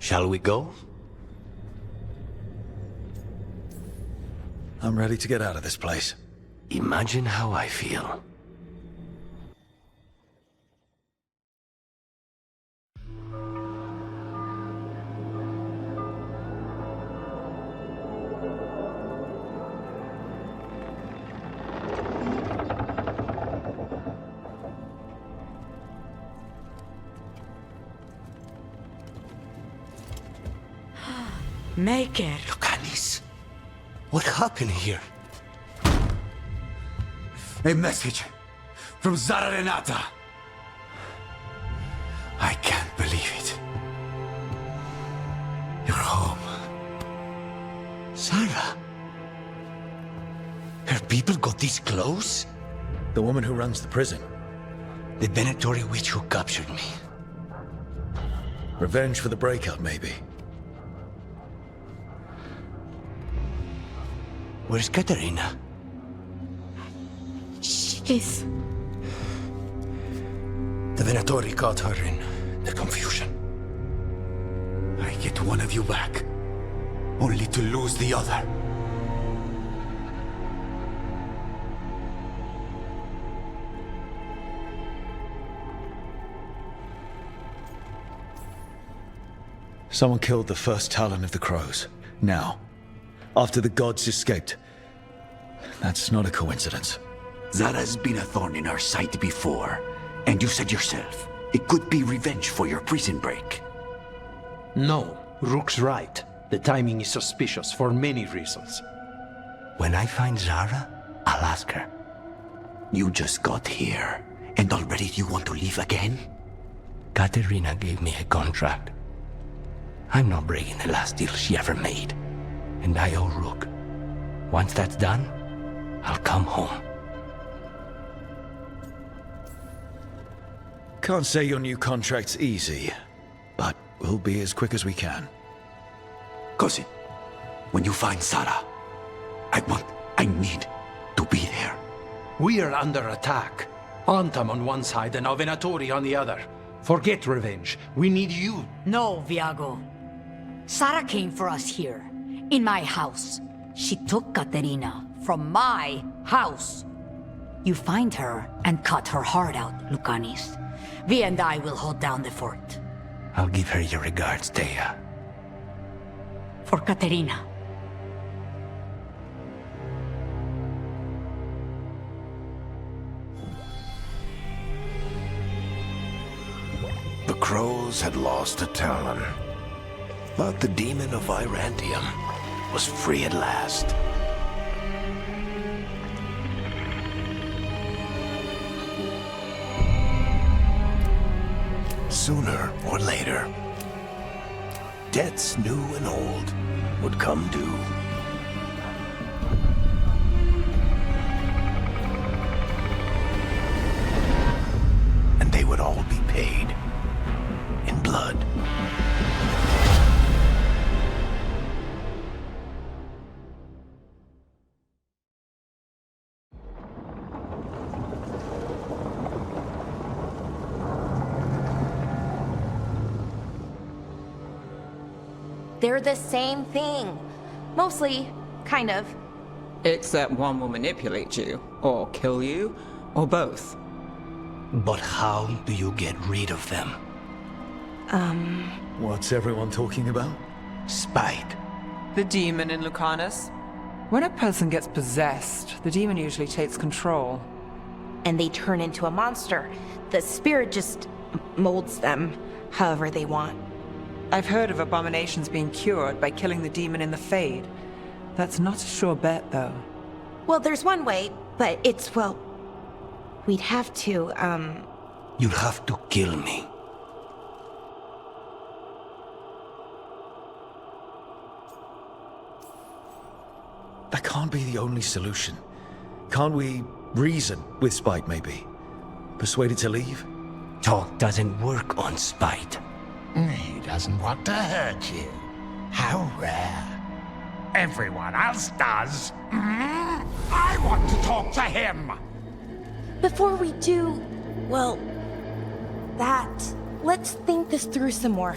Shall we go? I'm ready to get out of this place. Imagine how I feel. Maker. Lucanus, what happened here? A message from Zara Renata. I can't believe it. You're home. Zara? Her people got this close? The woman who runs the prison. The Venatori witch who captured me. Revenge for the breakout, maybe. Where's Katerina? She's... The Venatori caught her in the confusion. I get one of you back, only to lose the other. Someone killed the first Talon of the Crows. Now, after the gods escaped. That's not a coincidence. Zara's been a thorn in our side before, and you said yourself, it could be revenge for your prison break. No, Rook's right. The timing is suspicious for many reasons. When I find Zara, I'll ask her. You just got here, and already you want to leave again? Katerina gave me a contract. I'm not breaking the last deal she ever made. And I owe Rook. Once that's done, I'll come home. Can't say your new contract's easy, but we'll be as quick as we can. Cousin, when you find Zara, I need to be there. We are under attack. Antam on one side and Venatori on the other. Forget revenge. We need you. No, Viago. Sarah came for us here. In my house. She took Katerina from my house. You find her and cut her heart out, Lucanus. Vi and I will hold down the fort. I'll give her your regards, Thea. For Katerina. The Crows had lost a Talon, but the demon of Irantium was free at last. Sooner or later, debts new and old would come due. And they would all be paid in They're the same thing. Mostly, kind of. Except one will manipulate you, or kill you, or both. But how do you get rid of them? What's everyone talking about? Spite. The demon in Lucanus? When a person gets possessed, the demon usually takes control. And they turn into a monster. The spirit just molds them however they want. I've heard of abominations being cured by killing the demon in the Fade. That's not a sure bet, though. Well, there's one way, but it's, well... We'd have to, You'll have to kill me. That can't be the only solution. Can't we reason with Spite, maybe? Persuade it to leave? Talk doesn't work on Spite. He doesn't want to hurt you. How rare. Everyone else does. I want to talk to him. Before we do, well, that, let's think this through some more.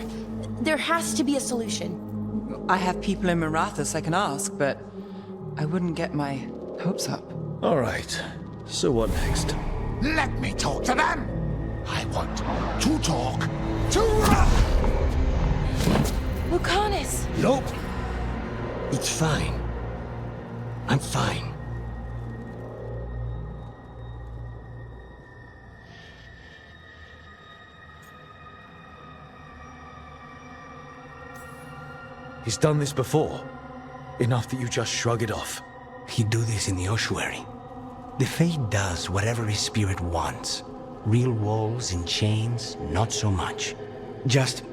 There has to be a solution. I have people in Marathas I can ask, but I wouldn't get my hopes up. All right. So what next? Let me talk to them. I want to talk to... Lucanus! Nope. It's fine. I'm fine. He's done this before. Enough that you just shrug it off. He'd do this in the ossuary. The Fade does whatever his spirit wants. Real walls and chains, not so much. Just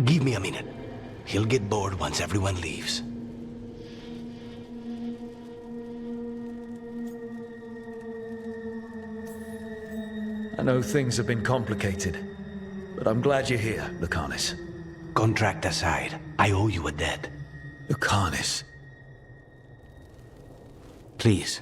give me a minute. He'll get bored once everyone leaves. I know things have been complicated, but I'm glad you're here, Lucanus. Contract aside, I owe you a debt. Lucanus. Please,